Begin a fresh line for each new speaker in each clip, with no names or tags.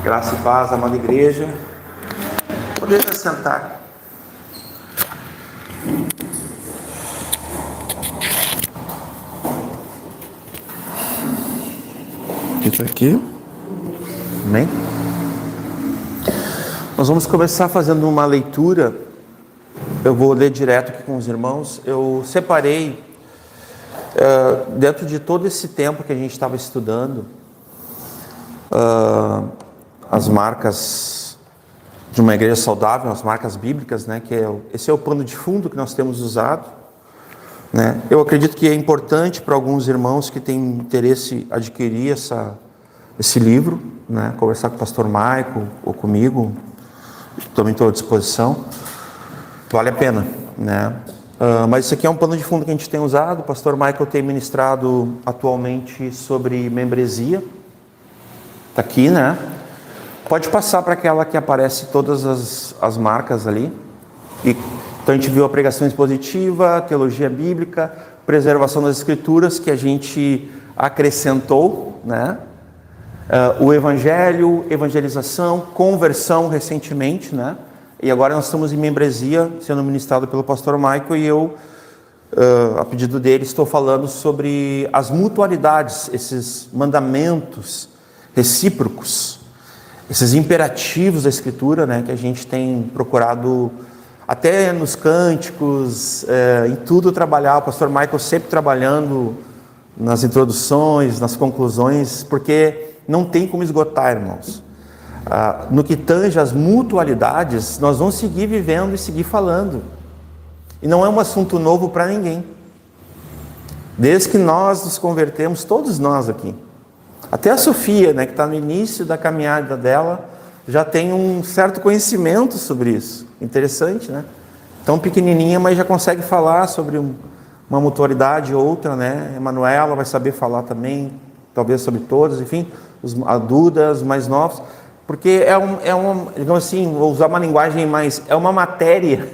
Graça e paz, amada igreja. Poder sentar. Isso aqui. Amém? Nós vamos começar fazendo uma leitura. Eu vou ler direto aqui com os irmãos. Eu separei, dentro de todo esse tempo que a gente estava estudando, as marcas de uma igreja saudável, as marcas bíblicas, né? Esse é o pano de fundo que nós temos usado, né? Eu acredito que é importante para alguns irmãos que têm interesse adquirir esse livro, né? Conversar com o pastor Michael ou comigo, também estou à disposição. Vale a pena, né? Mas isso aqui é um pano de fundo que a gente tem usado. O pastor Michael tem ministrado atualmente sobre membresia. Está aqui, né? Pode passar para aquela que aparece todas as marcas ali. Então a gente viu a pregação expositiva, teologia bíblica, preservação das escrituras, que a gente acrescentou, né? O evangelho, evangelização, conversão recentemente, né? E agora nós estamos em membresia, sendo ministrado pelo pastor Michael, e eu, a pedido dele, estou falando sobre as mutualidades, esses mandamentos recíprocos, esses imperativos da Escritura, né, que a gente tem procurado, até nos cânticos, em tudo trabalhar. O pastor Michael sempre trabalhando nas introduções, nas conclusões, porque não tem como esgotar, irmãos. No que tange as mutualidades, nós vamos seguir vivendo e seguir falando. E não é um assunto novo para ninguém. Desde que nós nos convertemos, todos nós aqui. Até a Sofia, né, que está no início da caminhada dela, já tem um certo conhecimento sobre isso. Interessante, né? Tão pequenininha, mas já consegue falar sobre uma mutualidade ou outra, né? A Manuela vai saber falar também, talvez sobre todas, enfim, a Duda, os mais novos. Porque digamos assim, vou usar uma linguagem mais, é uma matéria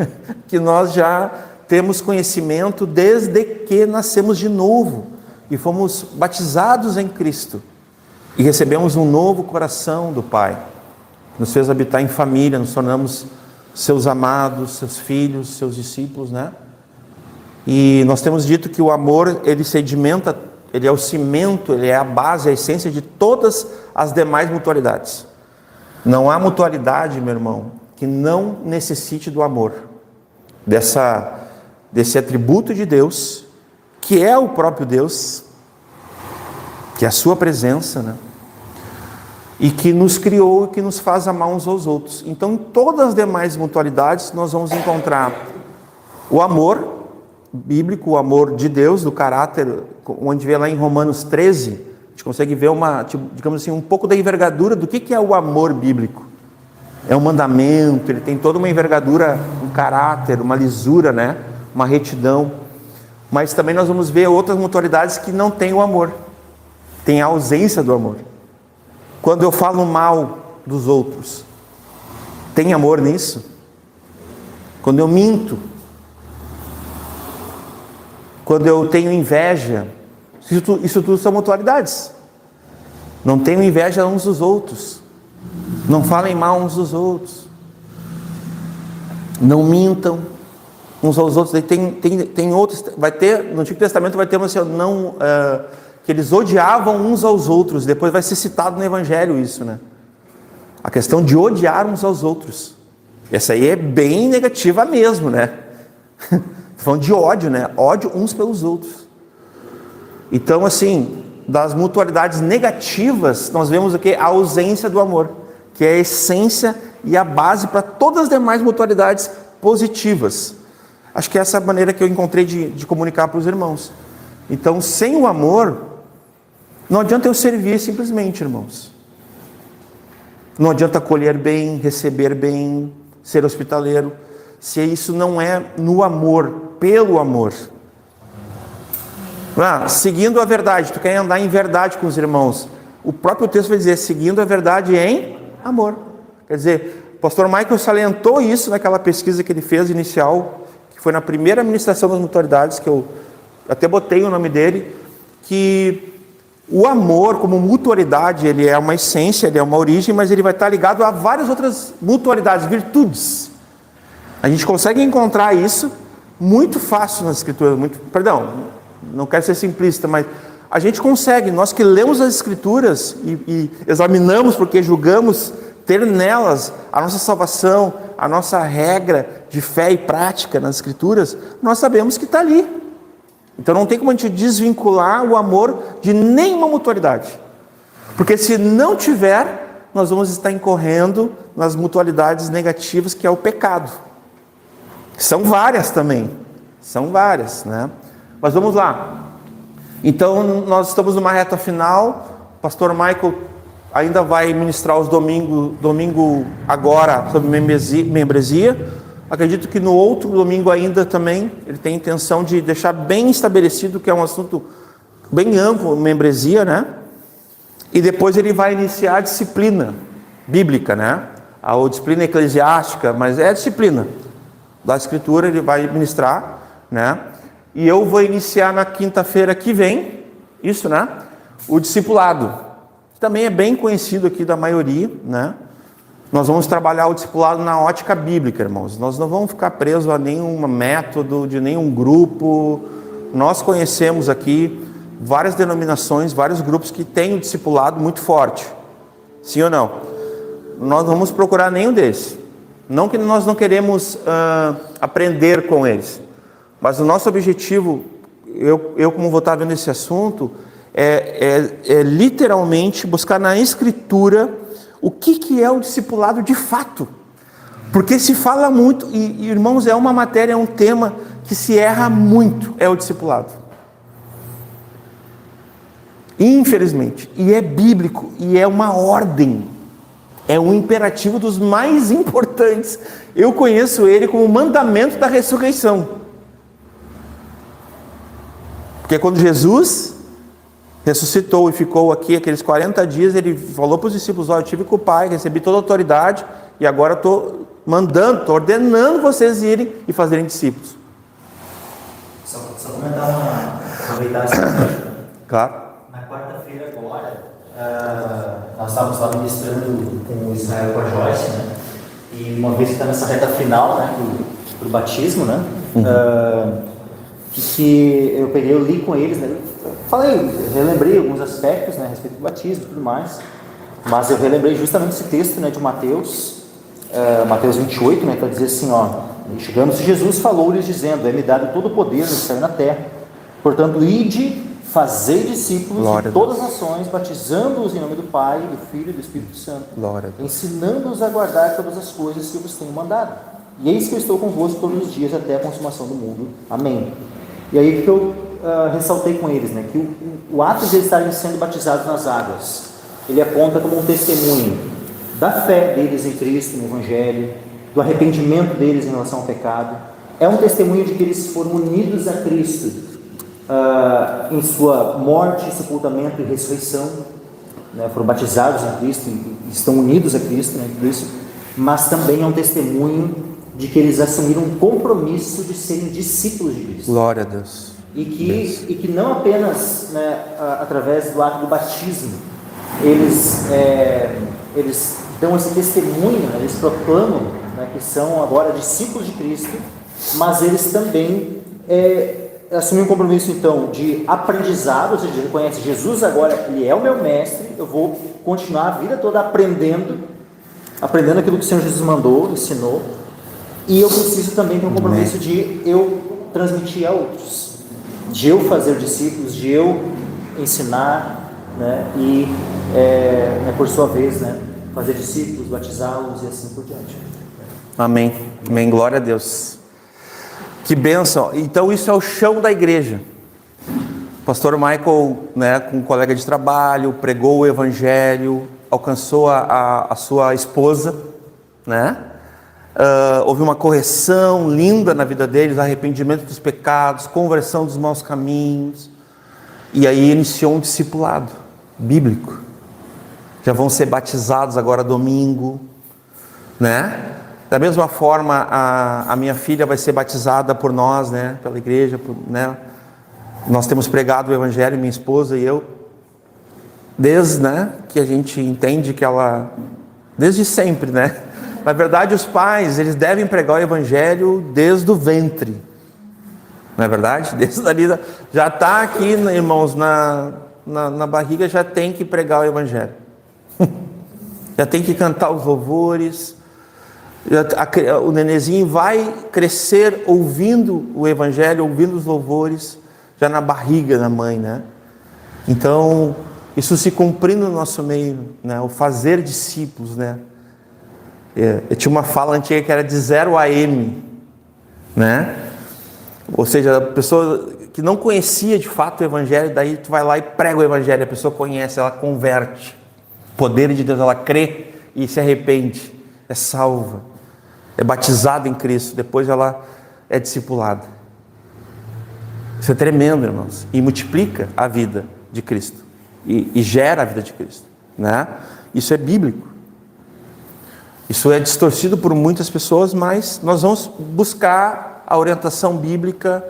que nós já temos conhecimento desde que nascemos de novo e fomos batizados em Cristo e recebemos um novo coração do Pai, nos fez habitar em família, nos tornamos seus amados, seus filhos, seus discípulos, né? E nós temos dito que o amor, ele sedimenta, ele é o cimento, ele é a base, a essência de todas as demais mutualidades. Não há mutualidade, meu irmão, que não necessite do amor, desse atributo de Deus, que é o próprio Deus, que é a sua presença, né? E que nos criou e que nos faz amar uns aos outros. Então, em todas as demais mutualidades, nós vamos encontrar o amor bíblico, o amor de Deus, do caráter, onde vê lá em Romanos 13, a gente consegue ver digamos assim, um pouco da envergadura do que é o amor bíblico. É um mandamento, ele tem toda uma envergadura, um caráter, uma lisura, né? Uma retidão. Mas também nós vamos ver outras mutualidades que não têm o amor, tem a ausência do amor. Quando eu falo mal dos outros, tem amor nisso? Quando eu minto, quando eu tenho inveja, isso tudo são mutualidades. Não tenham inveja uns dos outros. Não falem mal uns dos outros. Não mintam uns aos outros. Tem outros, no Antigo Testamento vai ter uma assim, que eles odiavam uns aos outros. Depois vai ser citado no Evangelho isso, né? A questão de odiar uns aos outros. Essa aí é bem negativa mesmo, né? Falando de ódio, né? Ódio uns pelos outros. Então, assim, das mutualidades negativas, nós vemos aqui a ausência do amor, que é a essência e a base para todas as demais mutualidades positivas. Acho que essa é a maneira que eu encontrei de comunicar para os irmãos. Então, sem o amor, não adianta eu servir simplesmente, irmãos. Não adianta acolher bem, receber bem, ser hospitaleiro, se isso não é no amor, pelo amor. Seguindo a verdade, tu quer andar em verdade com os irmãos. O próprio texto vai dizer, seguindo a verdade em amor. Quer dizer, o pastor Michael salientou isso naquela pesquisa que ele fez inicial, que foi na primeira ministração das mutualidades, que eu até botei o nome dele, que O amor, como mutualidade, ele é uma essência, ele é uma origem, mas ele vai estar ligado a várias outras mutualidades, virtudes. A gente consegue encontrar isso muito fácil nas Escrituras. Não quero ser simplista, mas a gente consegue, nós que lemos as Escrituras e examinamos porque julgamos ter nelas a nossa salvação, a nossa regra de fé e prática nas Escrituras, nós sabemos que está ali. Então não tem como a gente desvincular o amor de nenhuma mutualidade. Porque se não tiver, nós vamos estar incorrendo nas mutualidades negativas, que é o pecado. São várias também. São várias, né? Mas vamos lá. Então nós estamos numa reta final. O pastor Michael ainda vai ministrar os domingo agora sobre membresia. Acredito que no outro domingo ainda também ele tem intenção de deixar bem estabelecido que é um assunto bem amplo, membresia, né? E depois ele vai iniciar a disciplina bíblica, né? A disciplina eclesiástica, mas é a disciplina da Escritura, ele vai ministrar, né? E eu vou iniciar na quinta-feira que vem, isso, né? O discipulado, que também é bem conhecido aqui da maioria, né? Nós vamos trabalhar o discipulado na ótica bíblica, irmãos. Nós não vamos ficar presos a nenhum método, de nenhum grupo. Nós conhecemos aqui várias denominações, vários grupos que têm o discipulado muito forte. Sim ou não? Nós não vamos procurar nenhum desses. Não que nós não queremos aprender com eles. Mas o nosso objetivo, eu como vou estar vendo esse assunto, é literalmente buscar na Escritura o que é o discipulado de fato. Porque se fala muito, e irmãos, é uma matéria, é um tema que se erra muito, é o discipulado. Infelizmente. E é bíblico, e é uma ordem. É um imperativo dos mais importantes. Eu conheço ele como o mandamento da ressurreição. Porque quando Jesus ressuscitou e ficou aqui aqueles 40 dias, ele falou para os discípulos: eu tive com o Pai, recebi toda a autoridade, e agora estou estou ordenando vocês irem e fazerem discípulos.
Só comentar aproveitar essa
Claro.
Na quarta-feira agora, nós estávamos lá ministrando com o Israel, com a Joyce, né? E uma vez que está nessa reta final, né, pro batismo, né? Que eu li com eles, né? Relembrei alguns aspectos, né, a respeito do batismo e tudo mais, mas eu relembrei justamente esse texto, né, de Mateus 28, né, para dizer assim, chegando-se Jesus falou-lhes dizendo: é-me dado todo o poder no céu e na terra, portanto ide, fazei discípulos de todas as nações, batizando-os em nome do Pai, do Filho e do Espírito Santo, ensinando-os a guardar todas as coisas que eu vos tenho mandado, e eis que eu estou convosco todos os dias até a consumação do mundo. Amém. E aí que eu ressaltei com eles, né, que o ato de eles estarem sendo batizados nas águas, ele aponta como um testemunho da fé deles em Cristo, no Evangelho, do arrependimento deles em relação ao pecado. É um testemunho de que eles foram unidos a Cristo em sua morte, sepultamento e ressurreição, né, foram batizados em Cristo e estão unidos a Cristo, né, em Cristo, mas também é um testemunho de que eles assumiram um compromisso de serem discípulos de Cristo.
Glória a Deus.
E que não apenas, né, através do ato do batismo, eles dão esse testemunho, né, eles proclamam, né, que são agora discípulos de Cristo, mas eles também assumem um compromisso, então, de aprendizado, ou seja, reconhece: Jesus agora, Ele é o meu mestre, eu vou continuar a vida toda aprendendo aquilo que o Senhor Jesus mandou, ensinou, e eu preciso também ter um compromisso de eu transmitir a outros, de eu fazer discípulos, de eu ensinar, né, e por sua vez, né, fazer discípulos, batizá-los e assim por diante.
Amém. Amém. Glória a Deus. Que bênção. Então isso é o chão da igreja. O pastor Michael, né, com um colega de trabalho, pregou o evangelho, alcançou a sua esposa, né? Houve uma correção linda na vida deles, arrependimento dos pecados, conversão dos maus caminhos, e aí iniciou um discipulado bíblico. Já vão ser batizados agora domingo, né? Da mesma forma, a minha filha vai ser batizada por nós, né? Pela igreja, né? Nós temos pregado o evangelho, minha esposa e eu, desde, né, que a gente entende que ela, desde sempre, né? Na verdade, os pais, eles devem pregar o evangelho desde o ventre. Não é verdade? Desde ali, já está aqui, irmãos, na barriga, já tem que pregar o evangelho. Já tem que cantar os louvores. O nenenzinho vai crescer ouvindo o evangelho, ouvindo os louvores, já na barriga da mãe, né? Então, isso se cumprindo no nosso meio, né? O fazer discípulos, né? Eu tinha uma fala antiga que era de 0 a M, né? Ou seja, a pessoa que não conhecia de fato o evangelho, daí tu vai lá e prega o evangelho, a pessoa conhece, ela converte. O poder de Deus, ela crê e se arrepende, é salva, é batizada em Cristo, depois ela é discipulada. Isso é tremendo, irmãos, e multiplica a vida de Cristo, e gera a vida de Cristo, né? Isso é bíblico. Isso é distorcido por muitas pessoas, mas nós vamos buscar a orientação bíblica,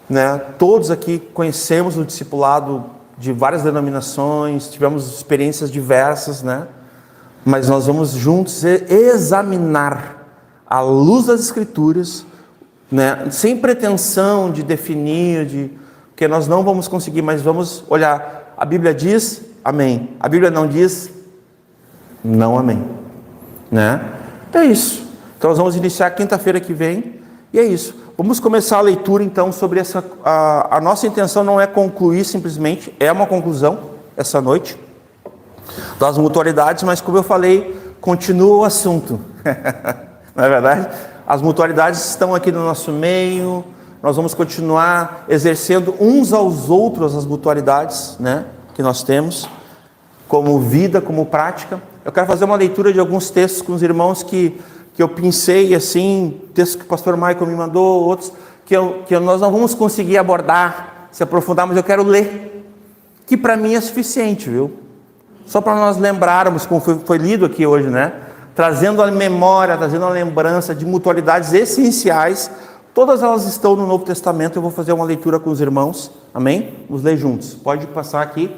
né? Todos aqui conhecemos o discipulado de várias denominações, tivemos experiências diversas, né? Mas nós vamos juntos examinar à luz das Escrituras, né? Sem pretensão de definir, porque nós não vamos conseguir, mas vamos olhar. A Bíblia diz, amém. A Bíblia não diz, não, amém. Né? É isso. Então nós vamos iniciar quinta-feira que vem, e é isso. Vamos começar a leitura então sobre essa. A nossa intenção não é concluir simplesmente, é uma conclusão essa noite das mutualidades, mas como eu falei, continua o assunto. Não é verdade? As mutualidades estão aqui no nosso meio, nós vamos continuar exercendo uns aos outros as mutualidades, né, que nós temos, como vida, como prática. Eu quero fazer uma leitura de alguns textos com os irmãos que eu pensei, assim, textos que o pastor Michael me mandou, outros que nós não vamos conseguir abordar, se aprofundar, mas eu quero ler, que para mim é suficiente, viu? Só para nós lembrarmos, como foi lido aqui hoje, né? Trazendo a memória, trazendo a lembrança de mutualidades essenciais. Todas elas estão no Novo Testamento. Eu vou fazer uma leitura com os irmãos, amém? Vamos ler juntos, pode passar aqui.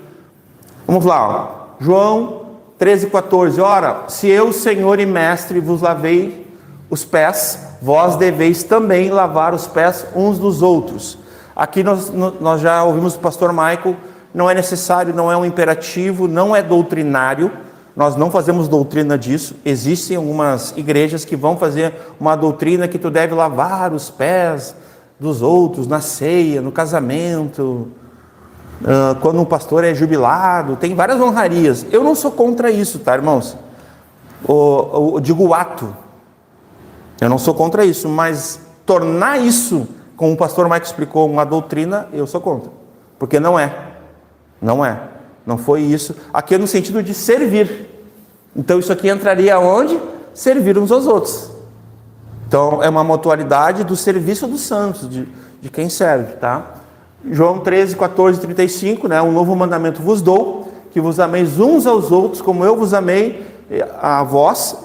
Vamos lá, ó. João 13:14, ora, se eu, Senhor e Mestre, vos lavei os pés, vós deveis também lavar os pés uns dos outros. Aqui nós já ouvimos o pastor Michael, não é necessário, não é um imperativo, não é doutrinário, nós não fazemos doutrina disso. Existem algumas igrejas que vão fazer uma doutrina que tu deve lavar os pés dos outros na ceia, no casamento, quando um pastor é jubilado, tem várias honrarias. Eu não sou contra isso, tá, irmãos? Eu digo o ato, eu não sou contra isso, mas tornar isso, como o pastor Michael explicou, uma doutrina, eu sou contra, porque não foi isso. Aqui é no sentido de servir. Então isso aqui entraria onde? Servir uns aos outros. Então é uma mutualidade do serviço dos santos, de quem serve, tá? João 13:14-35, né? Um novo mandamento vos dou, que vos ameis uns aos outros, como eu vos amei a vós,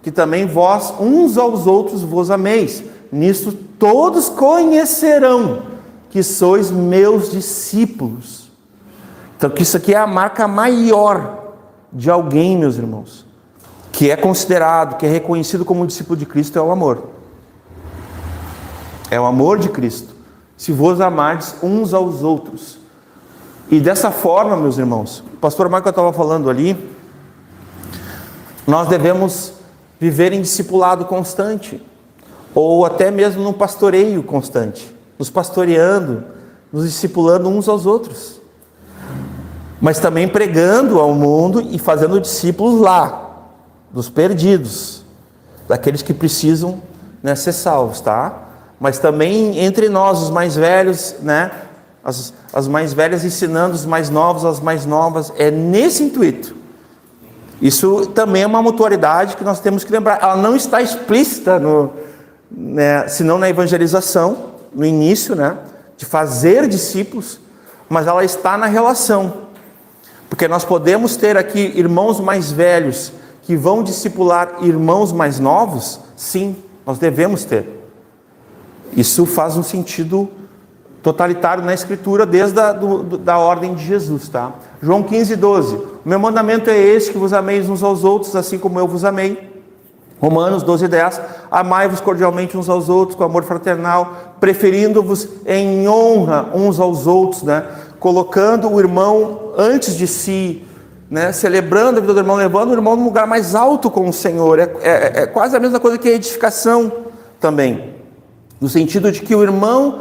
que também vós uns aos outros vos ameis. Nisso todos conhecerão que sois meus discípulos. Então que isso aqui é a marca maior de alguém, meus irmãos, que é considerado, que é reconhecido como um discípulo de Cristo, é o amor. É o amor de Cristo. Se vos amardes uns aos outros. E dessa forma, meus irmãos, o pastor Michael estava falando ali, nós devemos viver em discipulado constante, ou até mesmo num pastoreio constante, nos pastoreando, nos discipulando uns aos outros, mas também pregando ao mundo e fazendo discípulos lá, dos perdidos, daqueles que precisam, né, ser salvos, tá? Mas também entre nós, os mais velhos, né, as mais velhas ensinando os mais novos, as mais novas, é nesse intuito. Isso também é uma mutualidade que nós temos que lembrar. Ela não está explícita, senão na evangelização, no início, né, de fazer discípulos, mas ela está na relação. Porque nós podemos ter aqui irmãos mais velhos que vão discipular irmãos mais novos, sim, nós devemos ter. Isso faz um sentido totalitário na Escritura desde da ordem de Jesus, tá? João 15:12. O meu mandamento é esse, que vos ameis uns aos outros, assim como eu vos amei. Romanos 12:10. Amai-vos cordialmente uns aos outros, com amor fraternal, preferindo-vos em honra uns aos outros, né? Colocando o irmão antes de si, né? Celebrando a vida do irmão, levando o irmão num lugar mais alto com o Senhor. É quase a mesma coisa que a edificação também, no sentido de que o irmão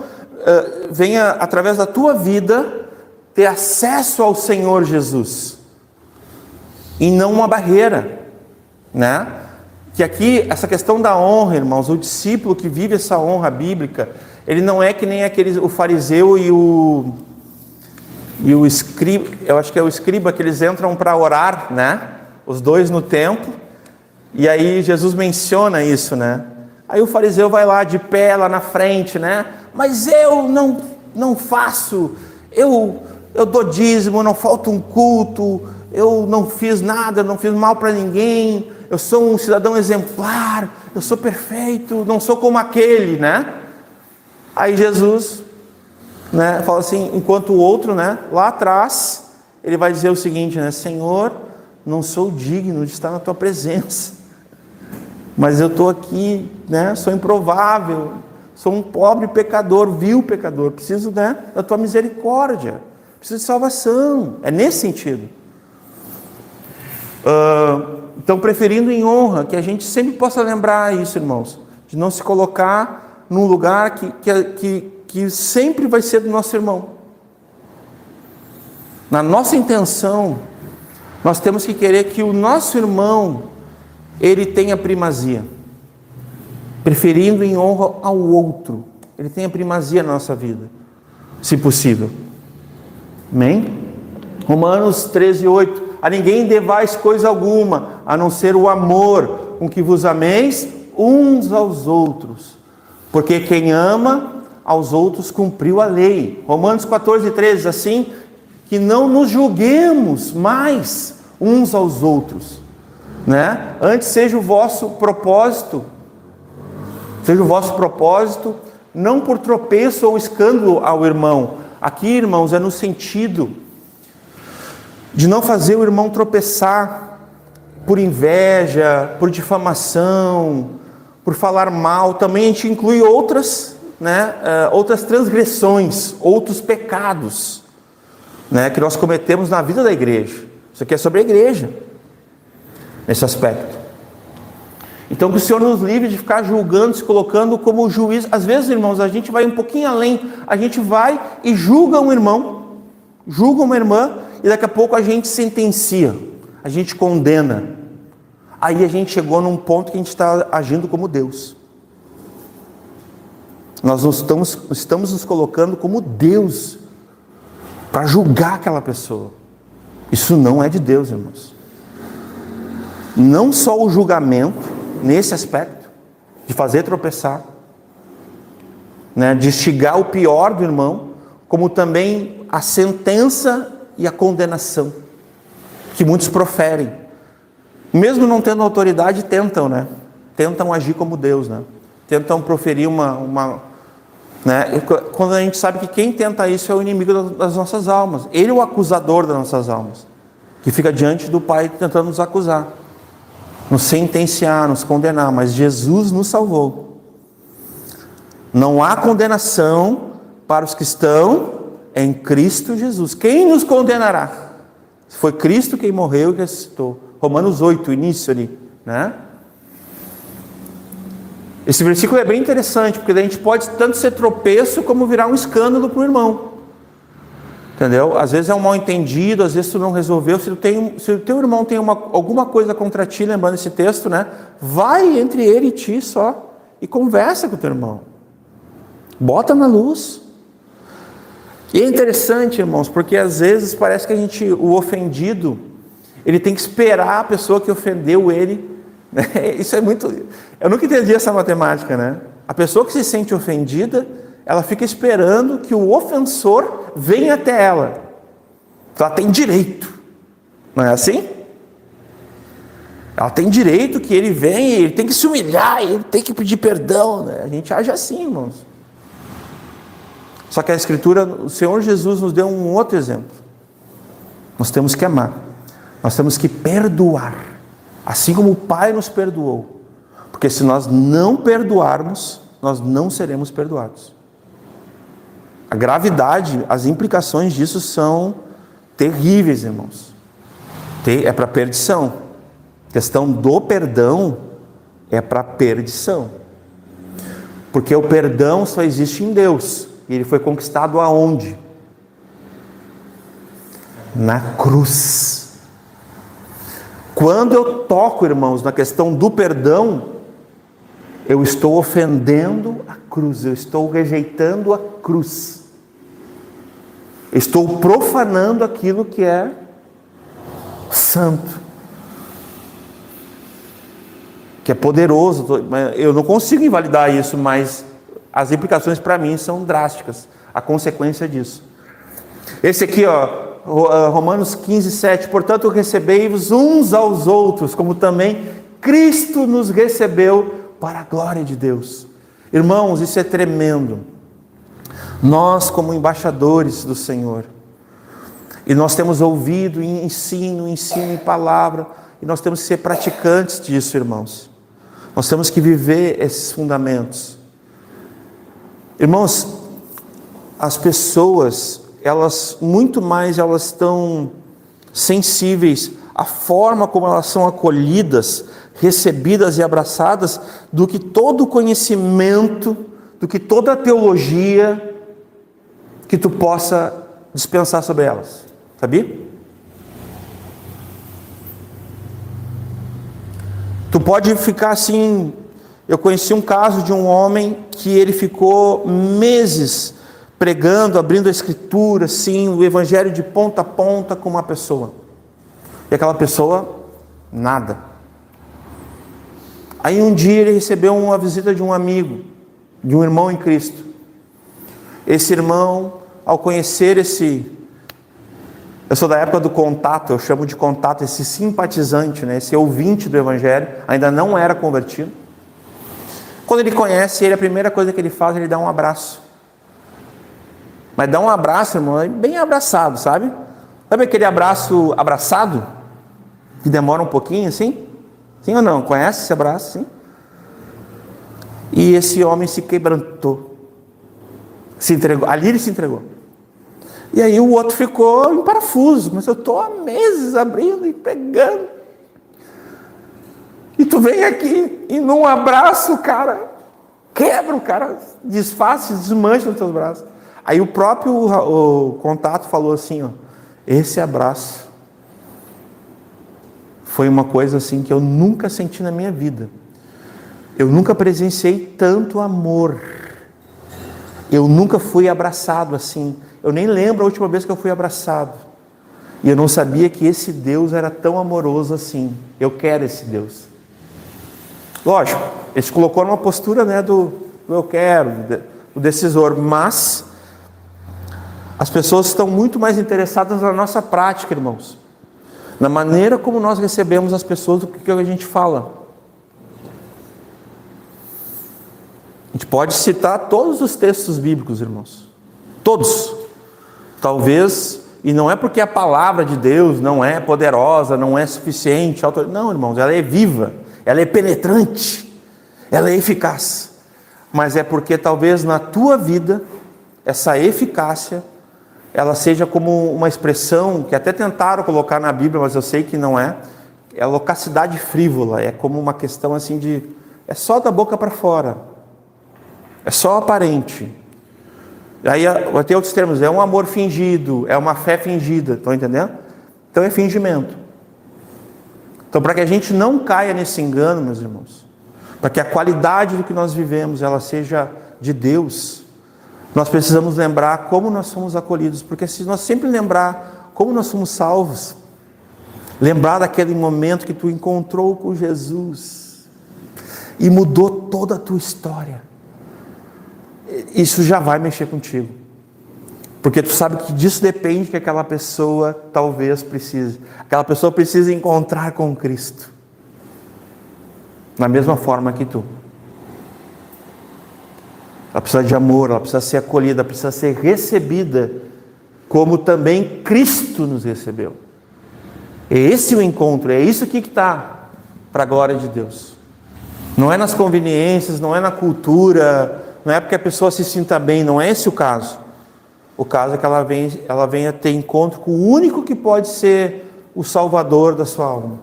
venha, através da tua vida, ter acesso ao Senhor Jesus, e não uma barreira, né? Que aqui, essa questão da honra, irmãos, o discípulo que vive essa honra bíblica, ele não é que nem o fariseu e o escriba, eu acho que é o escriba, que eles entram para orar, né? Os dois no templo, e aí Jesus menciona isso, né? Aí o fariseu vai lá de pé, lá na frente, né? Mas eu não faço, eu dou dízimo, não falta um culto, eu não fiz nada, não fiz mal para ninguém, eu sou um cidadão exemplar, eu sou perfeito, não sou como aquele, né? Aí Jesus, né, fala assim, enquanto o outro, né, lá atrás, ele vai dizer o seguinte, né? Senhor, não sou digno de estar na tua presença, mas eu estou aqui, né? Sou improvável, sou um pobre pecador, vil pecador, preciso, né, da tua misericórdia, preciso de salvação. É nesse sentido. Então, preferindo em honra, que a gente sempre possa lembrar isso, irmãos, de não se colocar num lugar que sempre vai ser do nosso irmão. Na nossa intenção, nós temos que querer que o nosso irmão, ele tenha primazia, preferindo em honra ao outro, ele tenha primazia na nossa vida, se possível. Amém? Romanos 13:8. A ninguém devais coisa alguma, a não ser o amor, com que vos ameis uns aos outros, porque quem ama aos outros cumpriu a lei. Romanos 14:13, assim, que não nos julguemos mais uns aos outros, né? Antes seja o vosso propósito, não por tropeço ou escândalo ao irmão. Aqui, irmãos, é no sentido de não fazer o irmão tropeçar por inveja, por difamação, por falar mal. Também a gente inclui outras, né, outras transgressões, outros pecados, né, que nós cometemos na vida da igreja. Isso aqui é sobre a igreja, nesse aspecto. Então, que o Senhor nos livre de ficar julgando, se colocando como juiz. Às vezes, irmãos, a gente vai um pouquinho além, a gente vai e julga um irmão, julga uma irmã, e daqui a pouco a gente sentencia, a gente condena. Aí a gente chegou num ponto que a gente está agindo como Deus. Nós não estamos nos colocando como Deus para julgar aquela pessoa. Isso não é de Deus, irmãos. Não só o julgamento, nesse aspecto, de fazer tropeçar, né, de instigar o pior do irmão, como também a sentença e a condenação que muitos proferem, mesmo não tendo autoridade, tentam, né? Tentam agir como Deus, né? Tentam proferir né? Quando a gente sabe que quem tenta isso é o inimigo das nossas almas. Ele é o acusador das nossas almas, que fica diante do Pai tentando nos acusar, nos sentenciar, nos condenar. Mas Jesus nos salvou. Não há condenação para os que estão em Cristo Jesus. Quem nos condenará? Foi Cristo quem morreu e ressuscitou. Romanos 8, início ali, né? Esse versículo é bem interessante, porque daí a gente pode tanto ser tropeço como virar um escândalo para o irmão. Entendeu? Às vezes é um mal entendido, às vezes tu não resolveu. Se o teu irmão tem alguma coisa contra ti, lembrando esse texto, né? Vai entre ele e ti só e conversa com o teu irmão. Bota na luz. E é interessante, irmãos, porque às vezes parece que o ofendido, ele tem que esperar a pessoa que ofendeu ele, né? Isso é muito... Eu nunca entendi essa matemática, né? A pessoa que se sente ofendida, ela fica esperando que o ofensor venha até ela. Então ela tem direito. Não é assim? Ela tem direito que ele venha, ele tem que se humilhar, ele tem que pedir perdão, né? A gente age assim, irmãos. Só que a Escritura, o Senhor Jesus nos deu um outro exemplo. Nós temos que amar, nós temos que perdoar, assim como o Pai nos perdoou. Porque se nós não perdoarmos, nós não seremos perdoados. A gravidade, as implicações disso são terríveis, irmãos. É para perdição. A questão do perdão é para perdição. Porque o perdão só existe em Deus. E ele foi conquistado aonde? Na cruz. Quando eu toco, irmãos, na questão do perdão, eu estou ofendendo a cruz, eu estou rejeitando a cruz. Estou profanando aquilo que é santo, que é poderoso. Eu não consigo invalidar isso, mas as implicações para mim são drásticas, a consequência disso. Esse aqui, Romanos 15, 7, portanto recebei-vos uns aos outros, como também Cristo nos recebeu para a glória de Deus. Irmãos, isso é tremendo. Nós, como embaixadores do Senhor, e nós temos ouvido ensino em palavra, e nós temos que ser praticantes disso, irmãos. Nós temos que viver esses fundamentos. Irmãos, as pessoas, elas estão sensíveis à forma como elas são acolhidas, recebidas e abraçadas, do que todo o conhecimento, do que toda a teologia que tu possa dispensar sobre elas, sabia? Tu pode ficar assim. Eu conheci um caso de um homem que ele ficou meses pregando, abrindo a Escritura, assim, o Evangelho de ponta a ponta com uma pessoa, e aquela pessoa, nada. Aí um dia ele recebeu uma visita de um amigo, de um irmão em Cristo. Esse irmão, ao conhecer eu sou da época do contato, eu chamo de contato, esse simpatizante, né, esse ouvinte do Evangelho, ainda não era convertido. Quando ele conhece ele, a primeira coisa que ele faz, ele dá um abraço. Mas dá um abraço, irmão, bem abraçado, sabe? Sabe aquele abraço abraçado? Que demora um pouquinho, assim? Sim ou não? Conhece esse abraço, sim? E esse homem se quebrantou. Se entregou. Ali ele se entregou. E aí o outro ficou em parafuso. Mas eu estou há meses abrindo e pregando. E tu vem aqui e num abraço, cara, quebra o cara, desfaz, desmancha nos teus braços. Aí o próprio contato falou assim, esse abraço foi uma coisa assim que eu nunca senti na minha vida. Eu nunca presenciei tanto amor. Eu nunca fui abraçado assim. Eu nem lembro a última vez que eu fui abraçado. E eu não sabia que esse Deus era tão amoroso assim. Eu quero esse Deus. Lógico, ele se colocou numa postura, né, do eu quero, do decisor, mas as pessoas estão muito mais interessadas na nossa prática, irmãos. Na maneira como nós recebemos as pessoas, do que a gente fala. A gente pode citar todos os textos bíblicos, irmãos. Todos. Talvez, e não é porque a palavra de Deus não é poderosa, não é suficiente. Não, irmãos, ela é viva, ela é penetrante, ela é eficaz. Mas é porque talvez na tua vida, essa eficácia, ela seja como uma expressão que até tentaram colocar na Bíblia, mas eu sei que não é. É a loquacidade frívola, é como uma questão assim de... é só da boca para fora. É só aparente. Aí vai ter outros termos, é um amor fingido, é uma fé fingida, estão entendendo? Então é fingimento. Então para que a gente não caia nesse engano, meus irmãos, para que a qualidade do que nós vivemos, ela seja de Deus, nós precisamos lembrar como nós somos acolhidos, porque se nós sempre lembrar como nós somos salvos, lembrar daquele momento que tu encontrou com Jesus, e mudou toda a tua história, isso já vai mexer contigo, porque tu sabe que disso depende que aquela pessoa talvez precise, aquela pessoa precisa encontrar com Cristo, da mesma forma que tu. ela precisa de amor, ela precisa ser acolhida, ela precisa ser recebida, como também Cristo nos recebeu. É esse o encontro, é isso aqui que está para a glória de Deus. Não é nas conveniências, não é na cultura, não é porque a pessoa se sinta bem, não é esse o caso. O caso é que ela venha ter encontro com o único que pode ser o Salvador da sua alma,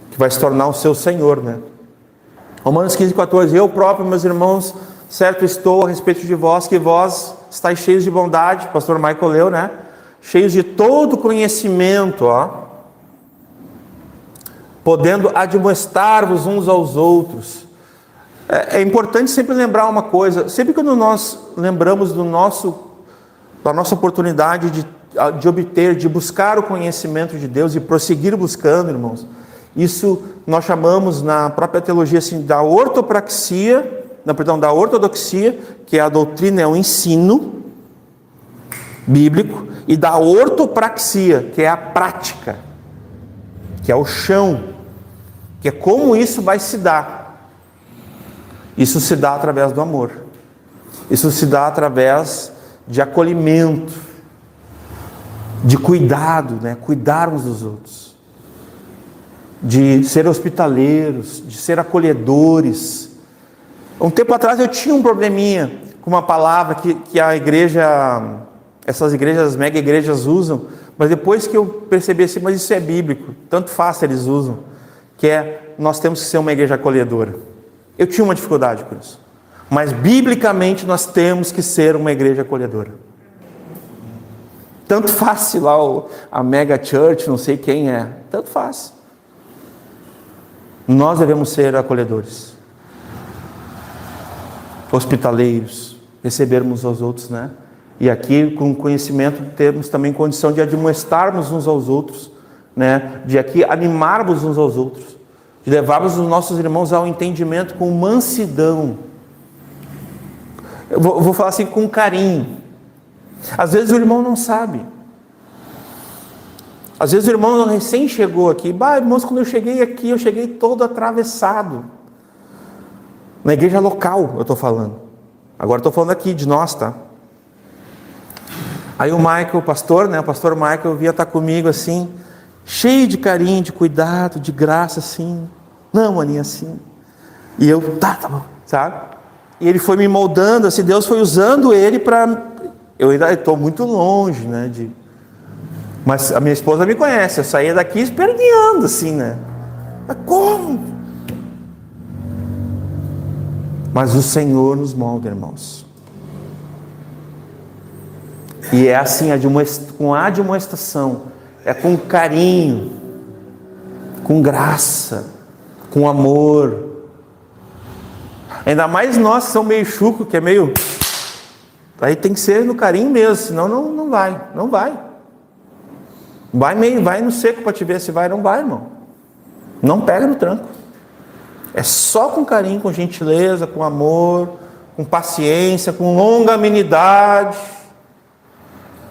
que vai se tornar o seu Senhor, né? Romanos 15:14, eu próprio, meus irmãos, certo estou a respeito de vós, que vós estáis cheios de bondade, pastor Michael leu, né? Cheios de todo conhecimento, podendo admoestar-vos uns aos outros. É importante sempre lembrar uma coisa, sempre quando nós lembramos da nossa oportunidade de obter, de buscar o conhecimento de Deus e prosseguir buscando, irmãos, isso nós chamamos na própria teologia assim, da ortopraxia, da ortodoxia, que é a doutrina, é o ensino bíblico, e da ortopraxia, que é a prática, que é o chão, que é como isso vai se dar. Isso se dá através do amor. Isso se dá através de acolhimento, de cuidado, né? Cuidar uns dos outros, de ser hospitaleiros, de ser acolhedores. Um tempo atrás eu tinha um probleminha com uma palavra que a igreja, essas igrejas, mega igrejas usam, mas depois que eu percebi assim, mas isso é bíblico, tanto faz eles usam, que é, nós temos que ser uma igreja acolhedora. Eu tinha uma dificuldade com isso, mas biblicamente nós temos que ser uma igreja acolhedora. Tanto faz lá a mega church, não sei quem é, tanto faz. Nós devemos ser acolhedores, hospitaleiros, recebermos aos outros, né? E aqui, com conhecimento, temos também condição de admoestarmos uns aos outros, né? De aqui animarmos uns aos outros, de levarmos os nossos irmãos ao entendimento com mansidão. Eu vou falar assim, com carinho. Às vezes o irmão não sabe. Às vezes o irmão recém chegou aqui. Irmãos, quando eu cheguei aqui, eu cheguei todo atravessado. Na igreja local, eu estou falando. Agora estou falando aqui de nós, tá? Aí o Michael, o pastor Michael, via estar comigo assim, cheio de carinho, de cuidado, de graça, assim. Não, maninha, assim. E eu, tá bom, sabe? E ele foi me moldando, assim, Deus foi usando ele para... Eu ainda estou muito longe, né? Mas a minha esposa me conhece, eu saía daqui esperneando, assim, né? Mas como? Mas o Senhor nos molda, irmãos. E é assim, com admoestação, é com carinho, com graça, com amor. Ainda mais nós que somos meio chuco, que é meio... Aí tem que ser no carinho mesmo, senão não vai. Vai no seco para te ver se vai, não vai, irmão. Não pega no tranco. É só com carinho, com gentileza, com amor, com paciência, com longanimidade,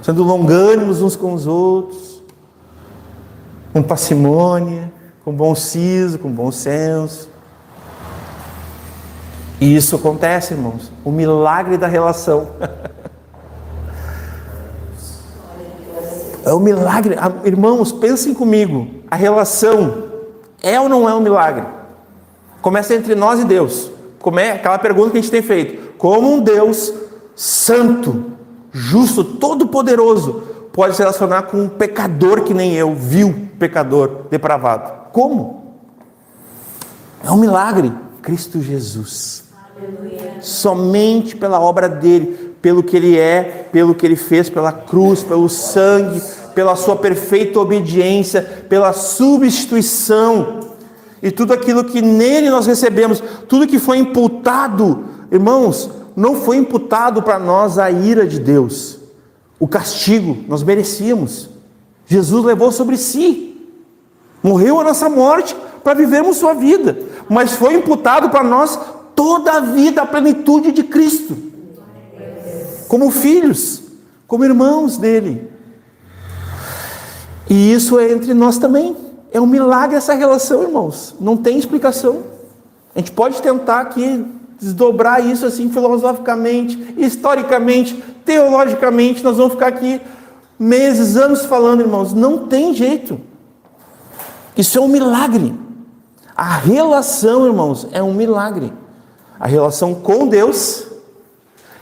sendo longânimos uns com os outros, com parcimônia, com bom siso, com bom senso. E isso acontece, irmãos, o milagre da relação. É um milagre. Irmãos, pensem comigo, a relação é ou não é um milagre? Começa entre nós e Deus. Como é aquela pergunta que a gente tem feito: como um Deus santo, justo, todo-poderoso pode se relacionar com um pecador que nem eu, vil pecador, depravado? Como? É um milagre. Cristo Jesus. Aleluia. Somente pela obra dele, pelo que ele é, pelo que ele fez, pela cruz, pelo sangue, pela sua perfeita obediência, pela substituição, e tudo aquilo que nele nós recebemos, tudo que foi imputado, irmãos, não foi imputado para nós a ira de Deus, o castigo, nós merecíamos. Jesus levou sobre si, morreu a nossa morte para vivermos sua vida, mas foi imputado para nós toda a vida, a plenitude de Cristo, como filhos, como irmãos dele. E isso é entre nós também. É um milagre essa relação, irmãos. Não tem explicação. A gente pode tentar aqui desdobrar isso assim filosoficamente, historicamente, teologicamente, nós vamos ficar aqui meses, anos falando, irmãos. Não tem jeito. Isso é um milagre. A relação, irmãos, é um milagre. A relação com Deus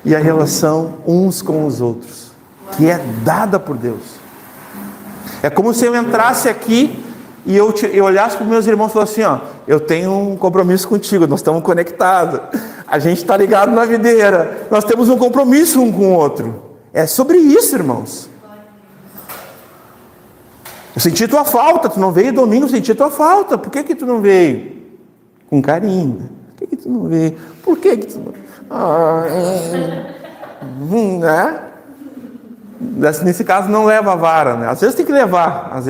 e a relação uns com os outros, que é dada por Deus. É como se eu entrasse aqui e eu olhasse para os meus irmãos e falasse assim, ó, eu tenho um compromisso contigo, nós estamos conectados, a gente está ligado na videira, nós temos um compromisso um com o outro. É sobre isso, irmãos. Eu senti tua falta, tu não veio domingo, eu senti tua falta. Por que tu não veio? Com carinho. Por que tu não veio? Por que tu não veio? Né? Nesse caso não leva a vara, né? Às vezes tem que levar,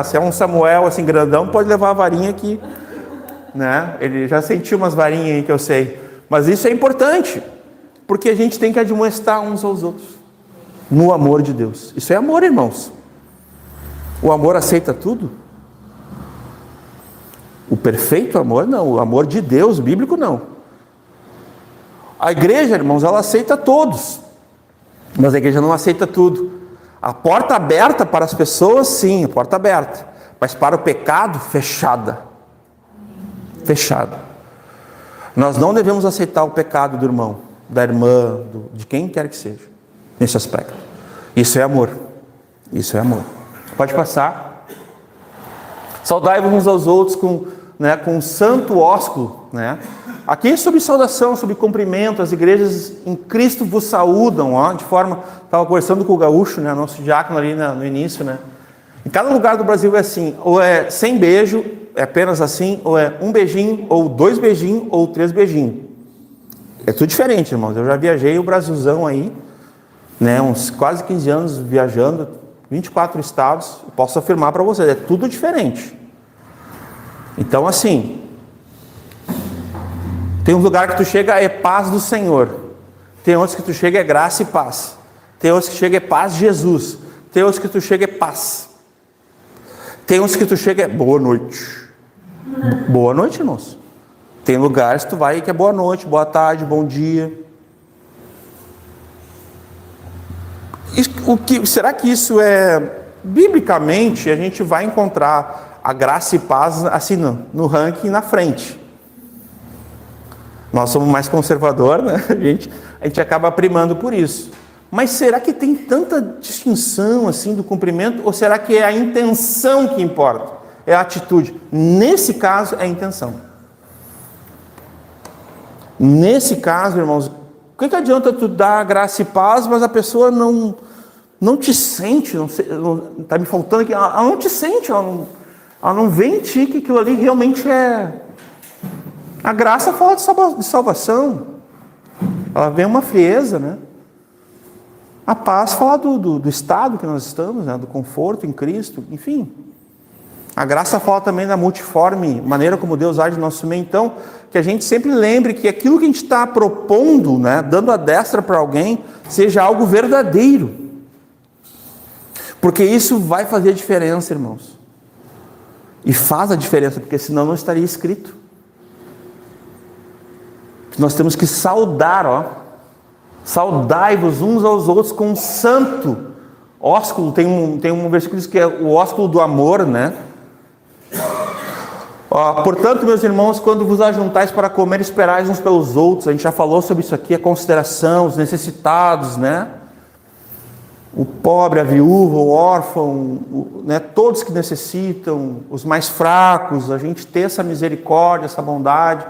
Se é um Samuel assim grandão, pode levar a varinha aqui, né? Ele já sentiu umas varinhas aí que eu sei. Mas isso é importante, porque a gente tem que admoestar uns aos outros no amor de Deus. Isso é amor, irmãos. O amor aceita tudo? O perfeito amor não, o amor de Deus, bíblico não. A igreja, irmãos, ela aceita todos, mas a igreja não aceita tudo. A porta aberta para as pessoas, sim, a porta aberta, mas para o pecado, fechada. Fechada. Nós não devemos aceitar o pecado do irmão, da irmã, de quem quer que seja, nesse aspecto. Isso é amor. Isso é amor. Pode passar. Saudai-vos uns aos outros com um santo ósculo, né? Aqui é sobre saudação, sobre cumprimento. As igrejas em Cristo vos saúdam, ó, de forma... Estava conversando com o Gaúcho, né, nosso diácono ali no início, né? Em cada lugar do Brasil é assim, ou é sem beijo, é apenas assim, ou é um beijinho, ou 2 beijinhos, ou 3 beijinhos. É tudo diferente, irmãos. Eu já viajei o Brasilzão aí, né, uns quase 15 anos viajando, 24 estados, posso afirmar para vocês, é tudo diferente. Então, assim, tem um lugar que tu chega, é paz do Senhor. Tem outros que tu chega, é graça e paz. Tem outros que chega, é paz de Jesus. Tem outros que tu chega, é paz. Tem outros que tu chega, é boa noite. Boa noite, irmãos. Tem lugares que tu vai que é boa noite, boa tarde, bom dia. Será que isso é... Biblicamente, a gente vai encontrar a graça e paz assim no ranking na frente. Nós somos mais conservadores, né? A gente acaba primando por isso. Mas será que tem tanta distinção assim do cumprimento? Ou será que é a intenção que importa? É a atitude? Nesse caso, é a intenção. Nesse caso, irmãos, o que adianta tu dar graça e paz, mas a pessoa não te sente, está me faltando aqui, ela não te sente, ela não vê em ti que aquilo ali realmente é... A graça fala de salvação, ela vem uma frieza, né? A paz fala do estado que nós estamos, né? Do conforto em Cristo, enfim. A graça fala também da multiforme maneira como Deus age no nosso meio. Então, que a gente sempre lembre que aquilo que a gente está propondo, né? Dando a destra para alguém, seja algo verdadeiro. Porque isso vai fazer a diferença, irmãos. E faz a diferença, porque senão não estaria escrito. Nós temos que saudar, ó. Saudai-vos uns aos outros com um santo ósculo. Tem um versículo que diz que é o ósculo do amor, né? Ó, portanto, meus irmãos, quando vos ajuntais para comer, esperais uns pelos outros. A gente já falou sobre isso aqui, a consideração, os necessitados, né? O pobre, a viúva, o órfão, né? Todos que necessitam, os mais fracos, a gente ter essa misericórdia, essa bondade.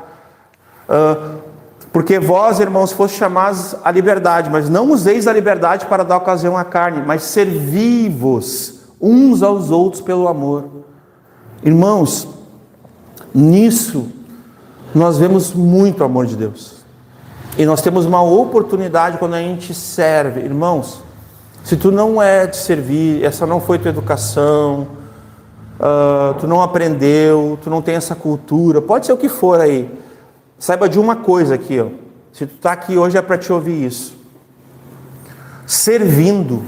Porque vós, irmãos, fostes chamados à liberdade, mas não useis a liberdade para dar ocasião à carne, mas servi-vos uns aos outros pelo amor. Irmãos, nisso nós vemos muito o amor de Deus. E nós temos uma oportunidade quando a gente serve. Irmãos, se tu não é de servir, essa não foi tua educação, tu não aprendeu, tu não tem essa cultura, pode ser o que for aí. Saiba de uma coisa aqui, ó. Se tu está aqui hoje é para te ouvir isso. Servindo.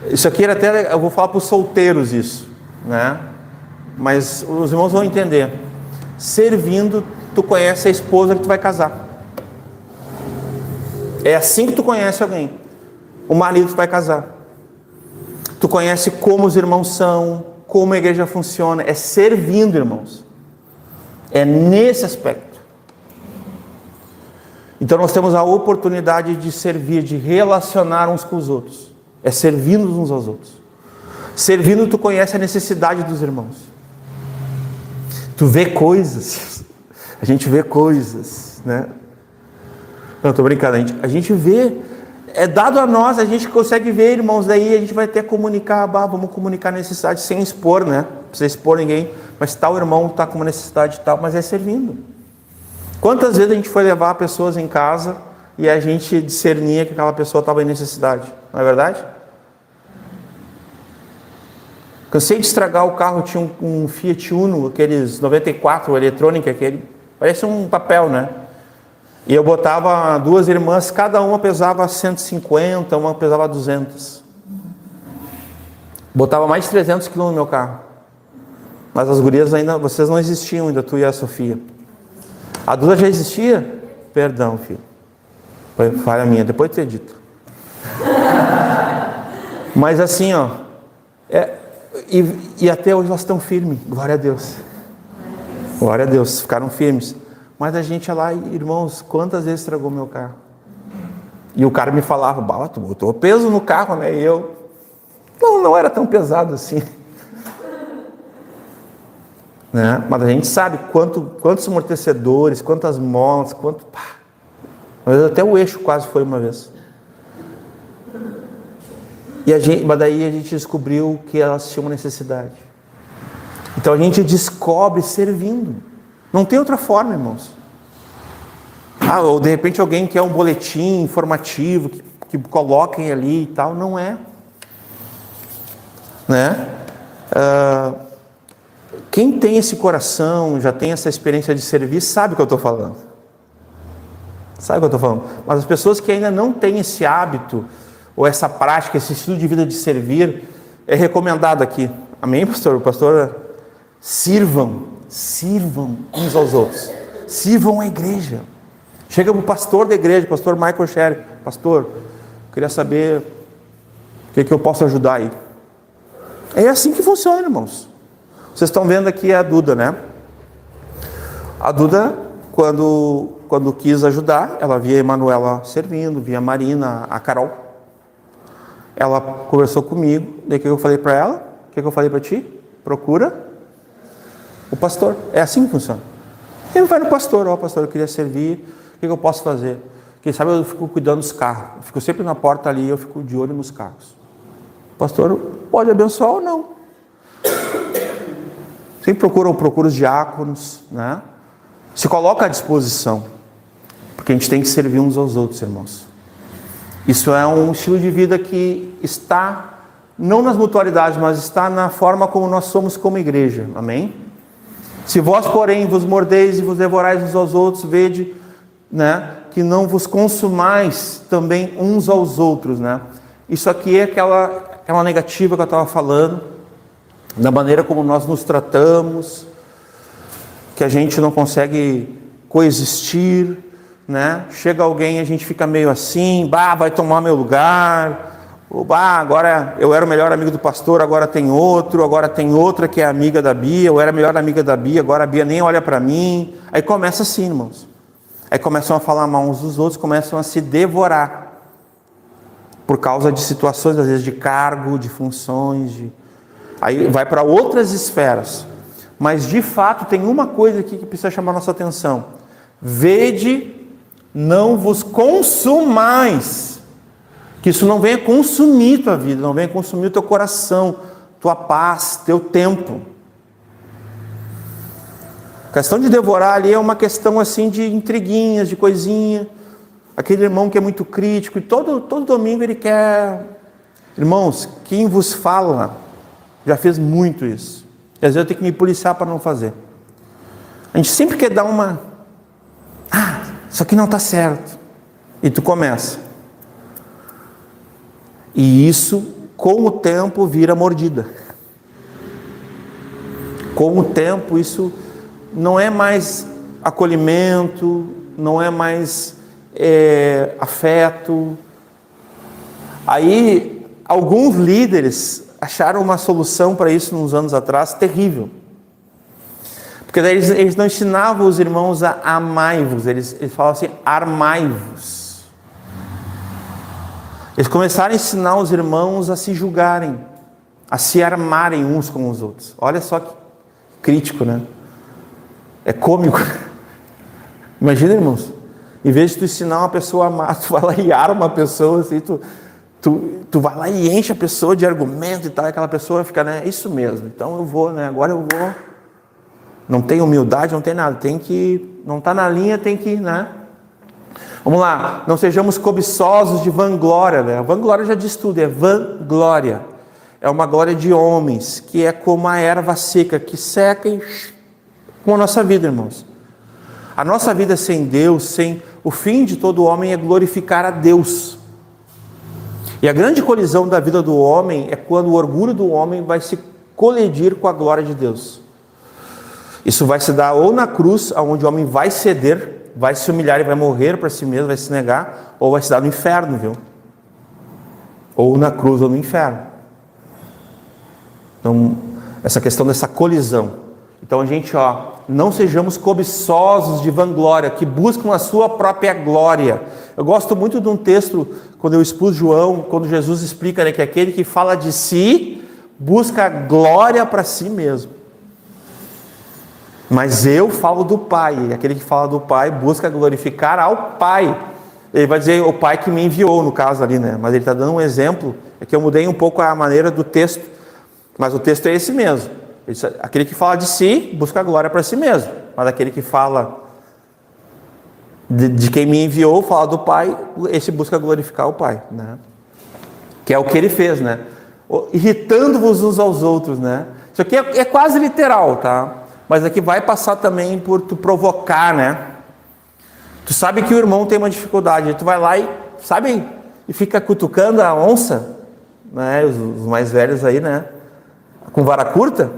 Isso aqui era até, eu vou falar para os solteiros isso, né? Mas os irmãos vão entender. Servindo, tu conhece a esposa que tu vai casar. É assim que tu conhece alguém. O marido que tu vai casar. Tu conhece como os irmãos são, como a igreja funciona. É servindo, irmãos. É nesse aspecto. Então nós temos a oportunidade de servir, de relacionar uns com os outros. É servindo uns aos outros. Servindo, tu conhece a necessidade dos irmãos. Tu vê coisas. A gente vê coisas, né? Não, estou brincando. A gente vê, é dado a nós, a gente consegue ver, irmãos, daí a gente vai até comunicar, vamos comunicar a necessidade sem expor, né? Não precisa expor ninguém, mas tal irmão está com uma necessidade e tal, mas é servindo. Quantas vezes a gente foi levar pessoas em casa e a gente discernia que aquela pessoa estava em necessidade, não é verdade? Cansei de estragar o carro, tinha um Fiat Uno, aqueles 94, o eletrônico aquele, parece um papel, né? E eu botava 2 irmãs, cada uma pesava 150, uma pesava 200. Botava mais de 300 quilos no meu carro. Mas as gurias ainda, vocês não existiam ainda, tu e a Sofia. A Duda já existia? Perdão, filho. Foi falha minha, depois de ter dito. Mas assim, ó, e até hoje elas estão firmes, glória a Deus. Glória a Deus, ficaram firmes. Mas a gente ia lá, irmãos, quantas vezes estragou meu carro? E o cara me falava, tu botou peso no carro, né? E eu, não era tão pesado assim. Né? Mas a gente sabe quantos amortecedores, quantas molas, às vezes até o eixo quase foi uma vez. Mas daí a gente descobriu que elas tinham uma necessidade. Então a gente descobre servindo. Não tem outra forma, irmãos. Ou de repente alguém quer um boletim informativo que coloquem ali e tal. Não é. Né? Quem tem esse coração, já tem essa experiência de servir, sabe o que eu estou falando. Sabe o que eu estou falando. Mas as pessoas que ainda não têm esse hábito, ou essa prática, esse estilo de vida de servir, é recomendado aqui. Amém, pastor? Pastor, sirvam uns aos outros. Sirvam a igreja. Chega para o pastor da igreja, pastor Michael Sherry. Pastor, queria saber o que eu posso ajudar aí. É assim que funciona, irmãos. Vocês estão vendo aqui a Duda, né? A Duda, quando quis ajudar, ela via a Emanuela servindo, via a Marina, a Carol. Ela conversou comigo. Daí o que eu falei para ela? O que eu falei para ti? Procura o pastor. É assim que funciona. Ele vai no pastor, pastor, eu queria servir, o que eu posso fazer? Quem sabe eu fico cuidando dos carros, eu fico sempre na porta ali, eu fico de olho nos carros. O pastor pode abençoar ou não. Sempre procura os diáconos, né? Se coloca à disposição, porque a gente tem que servir uns aos outros, irmãos. Isso é um estilo de vida que está, não nas mutualidades, mas está na forma como nós somos como igreja, amém? Se vós, porém, vos mordeis e vos devorais uns aos outros, vede, né, que não vos consumais também uns aos outros, né? Isso aqui é aquela negativa que eu estava falando, da maneira como nós nos tratamos, que a gente não consegue coexistir, né? Chega alguém e a gente fica meio assim, vai tomar meu lugar, agora eu era o melhor amigo do pastor, agora tem outra que é amiga da Bia, eu era a melhor amiga da Bia, agora a Bia nem olha para mim. Aí começa assim, irmãos. Aí começam a falar mal uns dos outros, começam a se devorar, por causa de situações, às vezes de cargo, de funções, aí vai para outras esferas. Mas de fato tem uma coisa aqui que precisa chamar a nossa atenção: vede, não vos consumais. Que isso não venha consumir tua vida, não venha consumir o teu coração, tua paz, teu tempo. A questão de devorar ali é uma questão assim de intriguinhas, de coisinha. Aquele irmão que é muito crítico e todo domingo ele quer... Irmãos, quem vos fala já fez muito isso. E às vezes eu tenho que me policiar para não fazer. A gente sempre quer dar uma... isso aqui não está certo. E tu começa. E isso, com o tempo, vira mordida. Com o tempo, isso não é mais acolhimento, não é mais afeto. Aí, alguns líderes acharam uma solução para isso uns anos atrás terrível. Porque daí eles não ensinavam os irmãos a amai-vos, eles falavam assim, armai-vos. Eles começaram a ensinar os irmãos a se julgarem, a se armarem uns com os outros. Olha só que crítico, né? É cômico. Imagina, irmãos, em vez de tu ensinar uma pessoa a amar, tu vai lá e arma a pessoa, assim, tu vai lá e enche a pessoa de argumento e tal, e aquela pessoa fica, né, isso mesmo, então eu vou, né, agora eu vou. Não tem humildade, não tem nada, tem que, não está na linha, tem que, né? Vamos lá, não sejamos cobiçosos de vanglória, né? A vanglória já diz tudo, é vanglória. É uma glória de homens, que é como a erva seca, que seca e com a nossa vida, irmãos. A nossa vida sem Deus, sem o fim de todo homem é glorificar a Deus. E a grande colisão da vida do homem é quando o orgulho do homem vai se colidir com a glória de Deus. Isso vai se dar ou na cruz, onde o homem vai ceder, vai se humilhar e vai morrer para si mesmo, vai se negar, ou vai se dar no inferno, viu? Ou na cruz ou no inferno. Então, essa questão dessa colisão. Então a gente, não sejamos cobiçosos de vanglória, que buscam a sua própria glória. Eu gosto muito de um texto, quando eu expus João, quando Jesus explica, né, que aquele que fala de si, busca glória para si mesmo. Mas eu falo do Pai, aquele que fala do Pai busca glorificar ao Pai. Ele vai dizer o Pai que me enviou, no caso ali, né? Mas ele está dando um exemplo, é que eu mudei um pouco a maneira do texto, mas o texto é esse mesmo. Aquele que fala de si, busca glória para si mesmo. Mas aquele que fala de quem me enviou, fala do Pai, esse busca glorificar o Pai, né? Que é o que ele fez, né? Irritando-vos uns aos outros, né? Isso aqui é quase literal, tá? Mas aqui vai passar também por tu provocar, né? Tu sabe que o irmão tem uma dificuldade, tu vai lá e, sabe, e fica cutucando a onça, né? Os mais velhos aí, né? Com vara curta.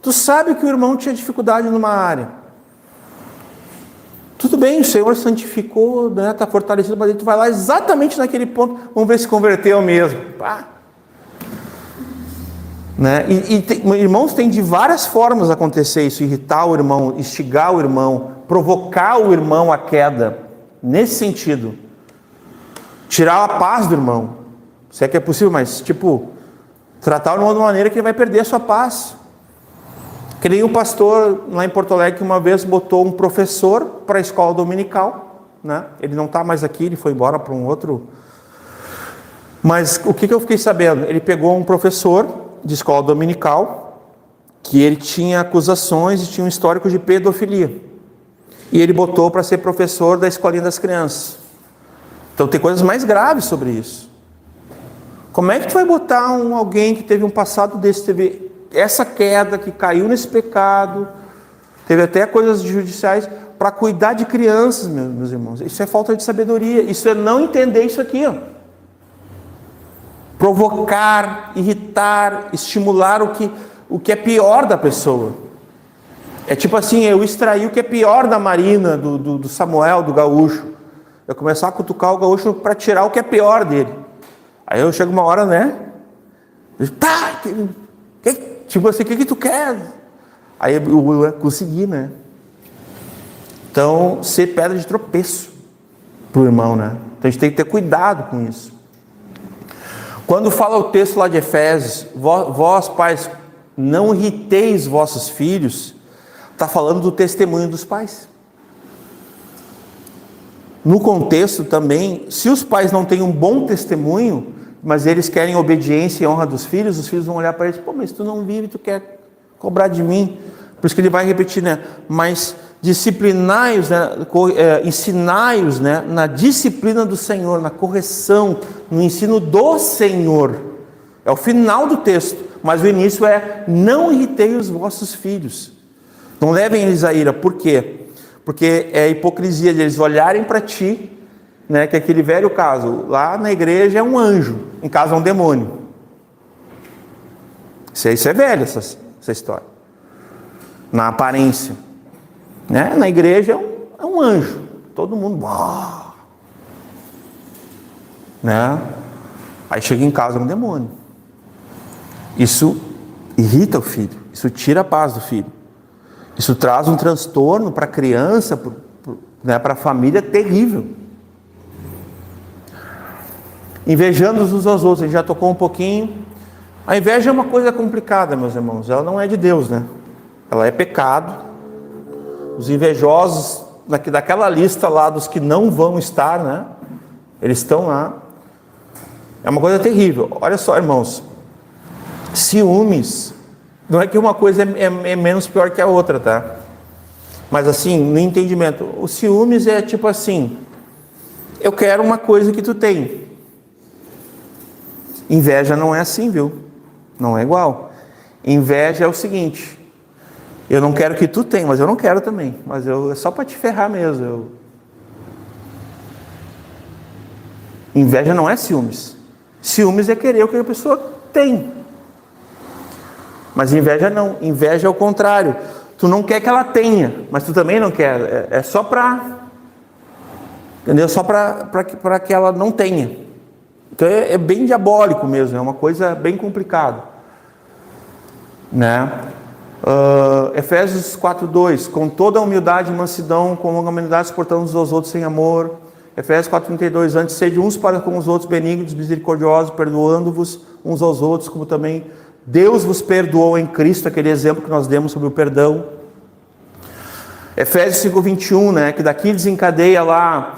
Tu sabe que o irmão tinha dificuldade numa área. Tudo bem, o Senhor santificou, né? Está fortalecido, mas tu vai lá exatamente naquele ponto, vamos ver se converteu mesmo. Pá. Né? Irmãos, tem de várias formas acontecer isso, irritar o irmão, instigar o irmão, provocar o irmão à queda, nesse sentido, tirar a paz do irmão, se é que é possível, mas tipo, tratar o irmão de uma maneira que ele vai perder a sua paz. Que nem o pastor lá em Porto Alegre, que uma vez botou um professor para a escola dominical, né? Ele não está mais aqui, ele foi embora para um outro, mas o que eu fiquei sabendo? Ele pegou um professor de escola dominical, que ele tinha acusações e tinha um histórico de pedofilia, e ele botou para ser professor da escolinha das crianças. Então tem coisas mais graves sobre isso. Como é que tu vai botar alguém que teve um passado desse, teve essa queda, que caiu nesse pecado, teve até coisas judiciais, para cuidar de crianças, meus irmãos? Isso é falta de sabedoria, isso é não entender isso aqui, provocar, irritar, estimular o que é pior da pessoa. É tipo assim, eu extrair o que é pior da Marina, do Samuel, do gaúcho. Eu começar a cutucar o gaúcho para tirar o que é pior dele. Aí eu chego uma hora, né? Tá, tipo assim, o que tu quer? Aí eu consegui, né? Então, ser pedra de tropeço para o irmão, né? Então a gente tem que ter cuidado com isso. Quando fala o texto lá de Efésios, vós pais, não irriteis vossos filhos, está falando do testemunho dos pais. No contexto também, se os pais não têm um bom testemunho, mas eles querem obediência e honra dos filhos, os filhos vão olhar para eles, pô, mas tu não vive, tu quer cobrar de mim. Por isso que ele vai repetir, né? Mas disciplinai-os, né? Ensinai-os, né? Na disciplina do Senhor, na correção, no ensino do Senhor. É o final do texto, mas o início é: não irritei os vossos filhos. Não levem eles à ira. Por quê? Porque é a hipocrisia de eles olharem para ti, né? Que é aquele velho caso, lá na igreja é um anjo, em casa é um demônio. Isso é velho, essa história. Na aparência. né? Na igreja é um anjo, todo mundo, né? Aí chega em casa um demônio. Isso irrita o filho, isso tira a paz do filho, isso traz um transtorno para a criança, né, para a família terrível. Invejando uns aos outros, a gente já tocou um pouquinho. A inveja é uma coisa complicada, meus irmãos, ela não é de Deus, né? Ela é pecado. Os invejosos, daquela lista lá dos que não vão estar, né? Eles estão lá. É uma coisa terrível. Olha só, irmãos, ciúmes, não é que uma coisa é menos pior que a outra, tá? Mas assim, no entendimento, o ciúmes é tipo assim, eu quero uma coisa que tu tem. Inveja não é assim, viu? Não é igual. Inveja é o seguinte, eu não quero que tu tenha, mas eu não quero também, mas é só para te ferrar mesmo. Inveja não é ciúmes. Ciúmes é querer o que a pessoa tem. Mas inveja não. Inveja é o contrário. Tu não quer que ela tenha, mas tu também não quer. É só para... Entendeu? Só para que ela não tenha. Então é bem diabólico mesmo. É uma coisa bem complicada. Né? Efésios 4:2. Com toda a humildade e mansidão, com longanimidade, suportando uns aos outros sem amor. Efésios 4:32, antes sede uns para com os outros benignos, misericordiosos, perdoando-vos uns aos outros, como também Deus vos perdoou em Cristo, aquele exemplo que nós demos sobre o perdão. Efésios 5:21, né, que daqui desencadeia lá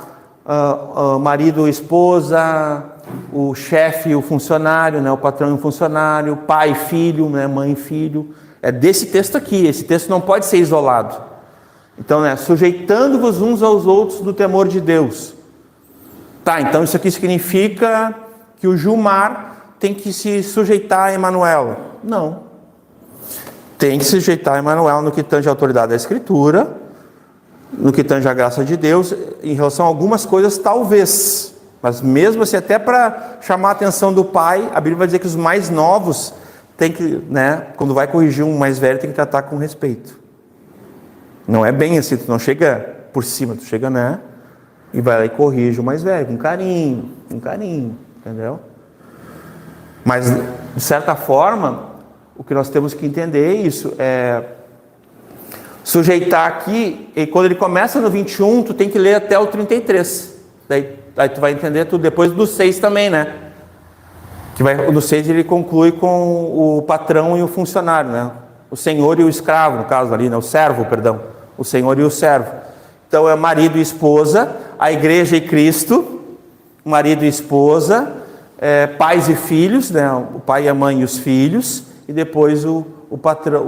marido e esposa, o chefe e o funcionário, né, o patrão e o funcionário, pai e filho, né, mãe e filho. É desse texto aqui, esse texto não pode ser isolado. Então, né, sujeitando-vos uns aos outros no temor de Deus. Tá, então isso aqui significa que o Gilmar tem que se sujeitar a Emanuela. Não. Tem que se sujeitar a Emanuela no que tange a autoridade da Escritura, no que tange a graça de Deus, em relação a algumas coisas, talvez. Mas mesmo assim, até para chamar a atenção do pai, a Bíblia vai dizer que os mais novos tem que, né, quando vai corrigir um mais velho, tem que tratar com respeito. Não é bem assim, tu não chega por cima, tu chega, né, e vai lá e corrige o mais velho, com carinho, entendeu? Mas, de certa forma, o que nós temos que entender é isso, sujeitar aqui, e quando ele começa no 21, tu tem que ler até o 33, aí tu vai entender tudo, depois do 6 também, né? No 6 ele conclui com o patrão e o funcionário, né? O senhor e o escravo, no caso ali, né? O servo, perdão. O senhor e o servo. Então é marido e esposa, a igreja e Cristo, marido e esposa, pais e filhos, né? O pai e a mãe e os filhos, e depois o patrão,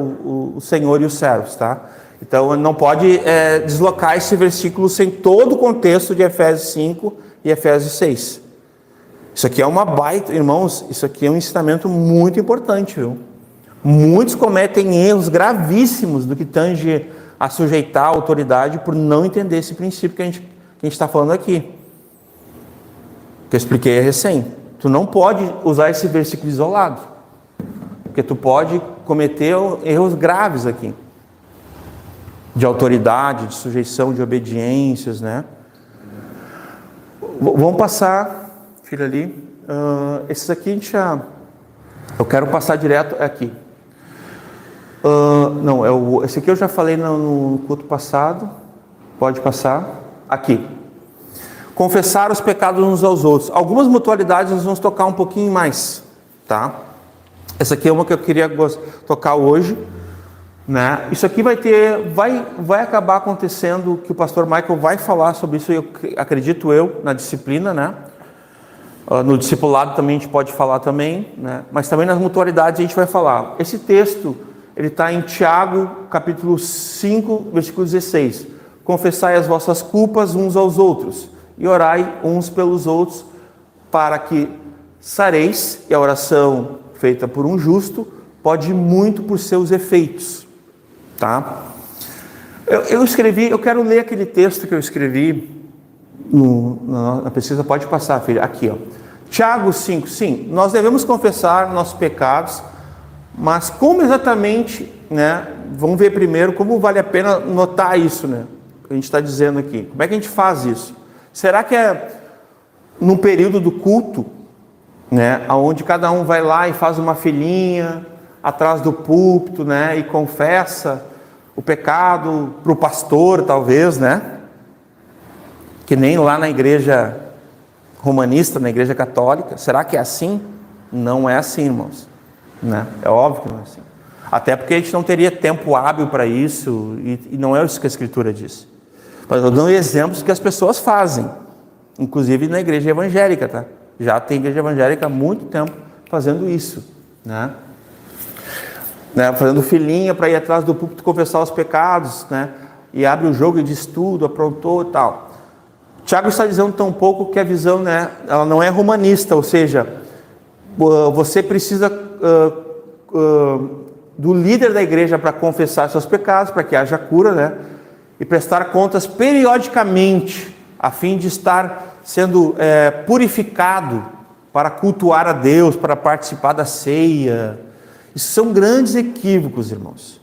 o senhor e os servos, tá? Então não pode deslocar esse versículo sem todo o contexto de Efésios 5 e Efésios 6. Isso aqui é uma baita, irmãos, isso aqui é um ensinamento muito importante, viu? Muitos cometem erros gravíssimos do que tange a sujeitar a autoridade por não entender esse princípio que a gente está falando aqui. Que eu expliquei recém. Tu não pode usar esse versículo isolado, porque tu pode cometer erros graves aqui. De autoridade, de sujeição, de obediências, né? Vamos passar... Filho ali, esses aqui a gente já... Eu quero passar direto aqui. Esse aqui eu já falei no culto passado. Pode passar. Aqui. Confessar os pecados uns aos outros. Algumas mutualidades nós vamos tocar um pouquinho mais, tá? Essa aqui é uma que eu queria tocar hoje, né? Isso aqui vai acabar acontecendo, que o pastor Michael vai falar sobre isso, acredito eu, na disciplina, né? No discipulado também a gente pode falar também, né? Mas também nas mutualidades a gente vai falar. Esse texto, ele está em Tiago, capítulo 5, versículo 16. Confessai as vossas culpas uns aos outros e orai uns pelos outros para que sareis, e a oração feita por um justo pode ir muito por seus efeitos, tá? Eu quero ler aquele texto que eu escrevi na pesquisa, pode passar, filha, aqui, ó. Tiago 5, sim, nós devemos confessar nossos pecados, mas como exatamente né, vamos ver primeiro como vale a pena notar isso, né? Que a gente está dizendo aqui. Como é que a gente faz isso? Será que é no período do culto, né, onde cada um vai lá e faz uma filinha atrás do púlpito, né, e confessa o pecado para o pastor, talvez, né? Que nem lá na igreja romanista, na igreja católica. Será que é assim? Não é assim, irmãos, né? É óbvio que não é assim. Até porque a gente não teria tempo hábil para isso, e não é isso que a Escritura diz. Mas eu dou exemplos que as pessoas fazem, inclusive na igreja evangélica, tá? Já tem igreja evangélica há muito tempo fazendo isso, né? Fazendo filinha para ir atrás do púlpito confessar os pecados, né? E abre o jogo e diz tudo, aprontou e tal. Tiago está dizendo tão pouco que a visão, né, ela não é romanista, ou seja, você precisa do líder da igreja para confessar seus pecados, para que haja cura, né? E prestar contas periodicamente, a fim de estar sendo purificado para cultuar a Deus, para participar da ceia. Isso são grandes equívocos, irmãos.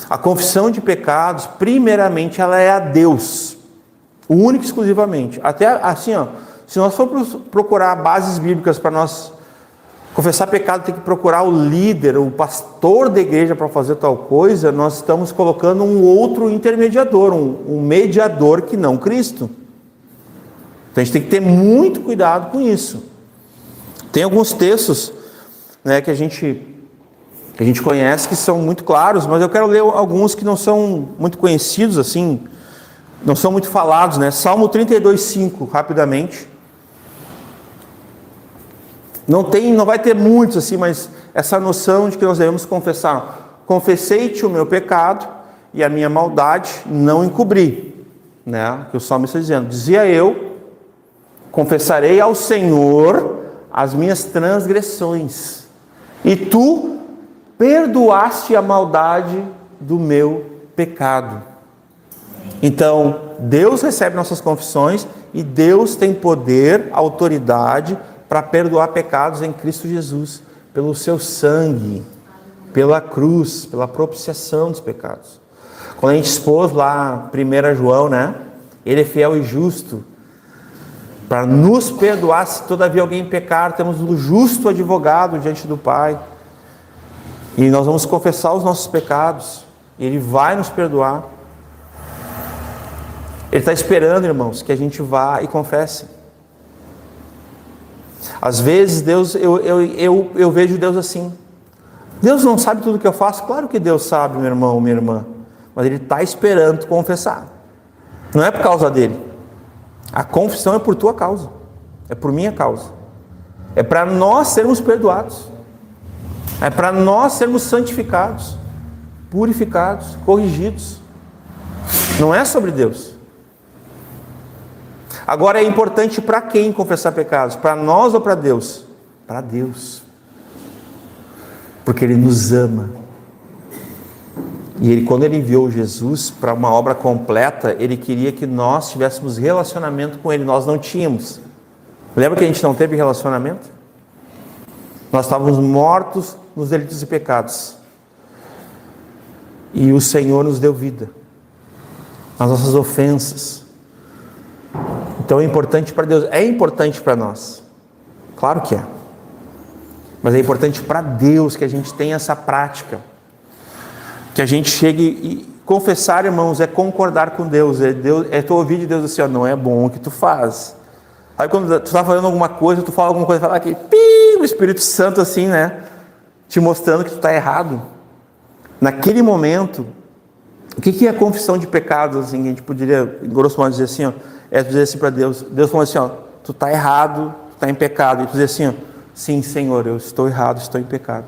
A confissão de pecados, primeiramente, ela é a Deus, o único e exclusivamente. Até assim, ó, se nós formos procurar bases bíblicas para nós confessar pecado, tem que procurar o líder, o pastor da igreja para fazer tal coisa, nós estamos colocando um outro intermediador, um mediador que não Cristo. Então a gente tem que ter muito cuidado com isso. Tem alguns textos, né, que a gente conhece, que são muito claros, mas eu quero ler alguns que não são muito conhecidos, assim, não são muito falados, né? Salmo 32:5, rapidamente. Não vai ter muitos assim, mas essa noção de que nós devemos confessar. Confessei-te o meu pecado e a minha maldade não encobri, né? Que o salmo está dizendo. Dizia eu, confessarei ao Senhor as minhas transgressões, e tu perdoaste a maldade do meu pecado. Então, Deus recebe nossas confissões e Deus tem poder, autoridade para perdoar pecados em Cristo Jesus, pelo seu sangue, pela cruz, pela propiciação dos pecados. Quando a gente expôs lá 1 João, né? Ele é fiel e justo para nos perdoar se todavia alguém pecar. Temos um justo advogado diante do Pai. E nós vamos confessar os nossos pecados. Ele vai nos perdoar. Ele está esperando, irmãos, que a gente vá e confesse. Às vezes, Deus, eu vejo Deus assim. Deus não sabe tudo que eu faço? Claro que Deus sabe, meu irmão, minha irmã. Mas Ele está esperando tu confessar. Não é por causa dele. A confissão é por tua causa. É por minha causa. É para nós sermos perdoados. É para nós sermos santificados, purificados, corrigidos. Não é sobre Deus. Agora é importante para quem confessar pecados? Para nós ou para Deus? Para Deus. Porque Ele nos ama. E quando Ele enviou Jesus para uma obra completa, Ele queria que nós tivéssemos relacionamento com Ele. Nós não tínhamos. Lembra que a gente não teve relacionamento? Nós estávamos mortos nos delitos e pecados. E o Senhor nos deu vida. Nas nossas ofensas. Então é importante para Deus. É importante para nós. Claro que é. Mas é importante para Deus que a gente tenha essa prática. Que a gente chegue e confessar, irmãos, é concordar com Deus. É tu ouvir de Deus assim, ó, não é bom o que tu faz. Aí quando tu está fazendo alguma coisa, tu fala alguma coisa, fala aqui, o Espírito Santo assim, né? Te mostrando que tu está errado. Naquele momento, o que é a confissão de pecados, assim, que a gente poderia, em grosso modo, dizer assim, ó, é tu dizer assim para Deus. Deus falou assim, ó, tu está errado, tu está em pecado. E tu dizer assim, ó, sim, Senhor, eu estou errado, estou em pecado.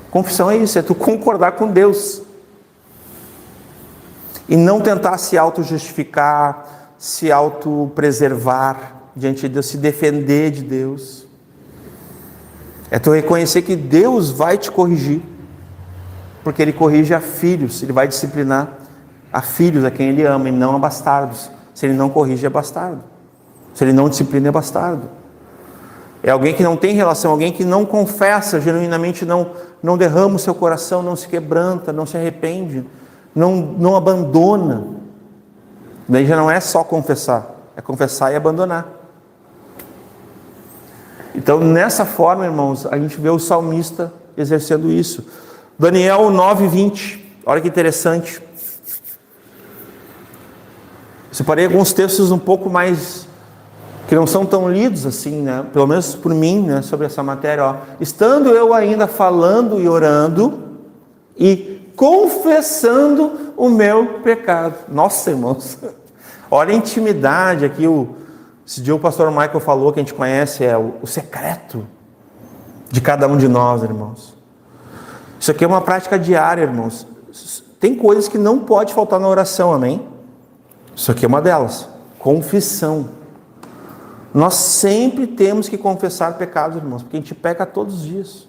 Confissão é isso, é tu concordar com Deus. E não tentar se auto-justificar, se auto-preservar diante de Deus, se defender de Deus. É tu reconhecer que Deus vai te corrigir. Porque Ele corrige a filhos, Ele vai disciplinar a filhos a quem Ele ama e não a bastardos. Se Ele não corrige, é bastardo. Se Ele não disciplina, é bastardo. É alguém que não tem relação, alguém que não confessa genuinamente, não derrama o seu coração, não se quebranta, não se arrepende, não abandona. Daí já não é só confessar, é confessar e abandonar. Então, nessa forma, irmãos, a gente vê o salmista exercendo isso. Daniel 9:20, olha que interessante. Separei alguns textos um pouco mais, que não são tão lidos assim, né? Pelo menos por mim, né? Sobre essa matéria, ó. Estando eu ainda falando e orando e confessando o meu pecado. Nossa, irmãos, olha a intimidade aqui. Esse dia o pastor Michael falou, que a gente conhece, é o secreto de cada um de nós, irmãos. Isso aqui é uma prática diária, irmãos. Tem coisas que não pode faltar na oração, amém? Isso aqui é uma delas, confissão. Nós sempre temos que confessar pecados, irmãos, porque a gente peca todos os dias.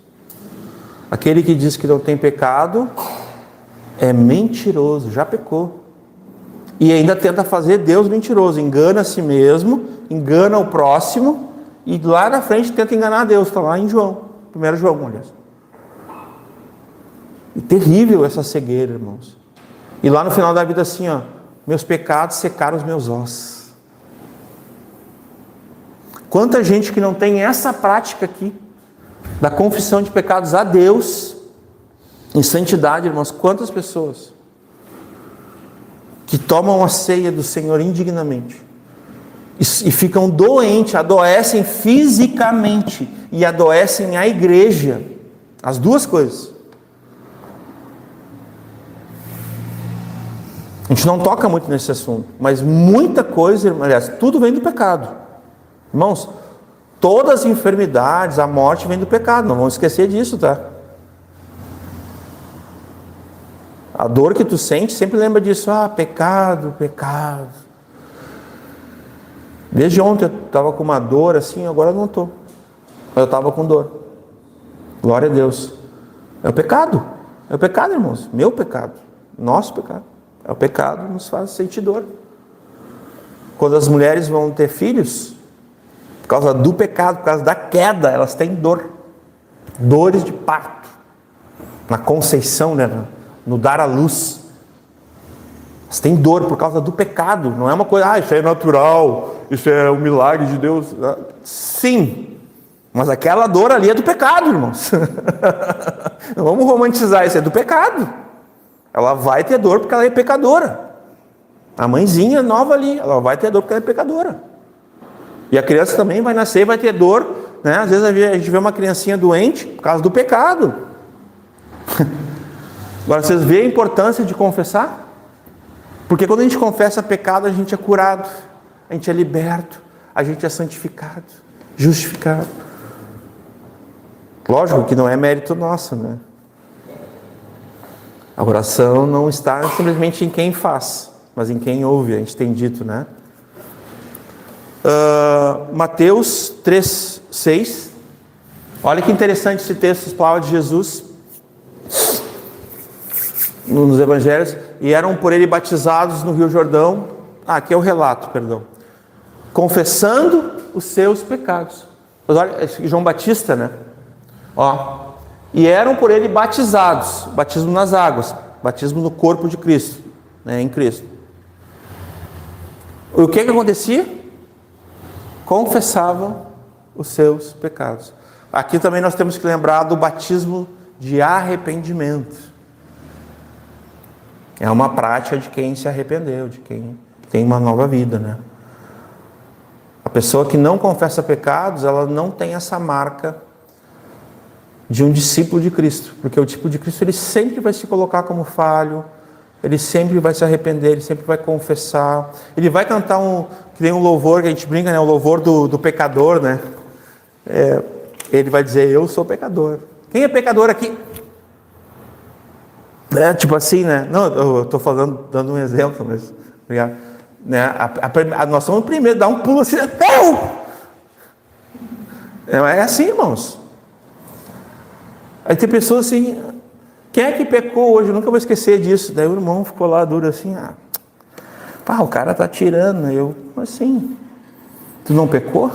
Aquele que diz que não tem pecado é mentiroso, já pecou. E ainda tenta fazer Deus mentiroso, engana a si mesmo, engana o próximo, e lá na frente tenta enganar Deus. Está lá em João, 1 João, aliás. E terrível essa cegueira, irmãos. E lá no final da vida assim, ó, meus pecados secaram os meus ossos. Quanta gente que não tem essa prática aqui, da confissão de pecados a Deus, em santidade, irmãos, quantas pessoas que tomam a ceia do Senhor indignamente, e ficam doentes, adoecem fisicamente, e adoecem a igreja, as duas coisas. A gente não toca muito nesse assunto, mas muita coisa, aliás, tudo vem do pecado. Irmãos, todas as enfermidades, a morte vem do pecado, não vamos esquecer disso, tá? A dor que tu sente, sempre lembra disso, pecado, pecado. Desde ontem eu estava com uma dor assim, agora eu não estou. Eu estava com dor. Glória a Deus. É o pecado, irmãos, meu pecado, nosso pecado. É o pecado que nos faz sentir dor. Quando as mulheres vão ter filhos, por causa do pecado, por causa da queda, elas têm dor. Dores de parto. Na conceição, né? No dar à luz. Elas têm dor por causa do pecado. Não é uma coisa, isso é natural, isso é um milagre de Deus. Sim, mas aquela dor ali é do pecado, irmãos. Não vamos romantizar isso, é do pecado. Ela vai ter dor porque ela é pecadora. A mãezinha nova ali, ela vai ter dor porque ela é pecadora. E a criança também vai nascer e vai ter dor, né? Às vezes a gente vê uma criancinha doente por causa do pecado. Agora vocês veem a importância de confessar? Porque quando a gente confessa pecado, a gente é curado, a gente é liberto, a gente é santificado, justificado. Lógico que não é mérito nosso, né? A oração não está simplesmente em quem faz, mas em quem ouve, a gente tem dito, né? Mateus 3:6. Olha que interessante esse texto, as palavras de Jesus nos evangelhos. E eram por ele batizados no Rio Jordão. Aqui é o relato, perdão. Confessando os seus pecados. Mas olha, João Batista, né? E eram por ele batizados, batismo nas águas, batismo no corpo de Cristo, né, em Cristo. O que acontecia? Confessavam os seus pecados. Aqui também nós temos que lembrar do batismo de arrependimento. É uma prática de quem se arrependeu, de quem tem uma nova vida, né? A pessoa que não confessa pecados, ela não tem essa marca de um discípulo de Cristo, porque o discípulo de Cristo, ele sempre vai se colocar como falho, ele sempre vai se arrepender, ele sempre vai confessar, ele vai cantar que nem um louvor, que a gente brinca, né, o louvor do pecador, né, ele vai dizer, eu sou pecador. Quem é pecador aqui? Tipo assim, né, não, eu estou falando, dando um exemplo, mas, né, nós somos o primeiro, dá um pulo assim, é assim, irmãos. Aí tem pessoas assim, quem é que pecou hoje? Eu nunca vou esquecer disso. Daí o irmão ficou lá duro assim, o cara tá tirando. Eu, assim, tu não pecou?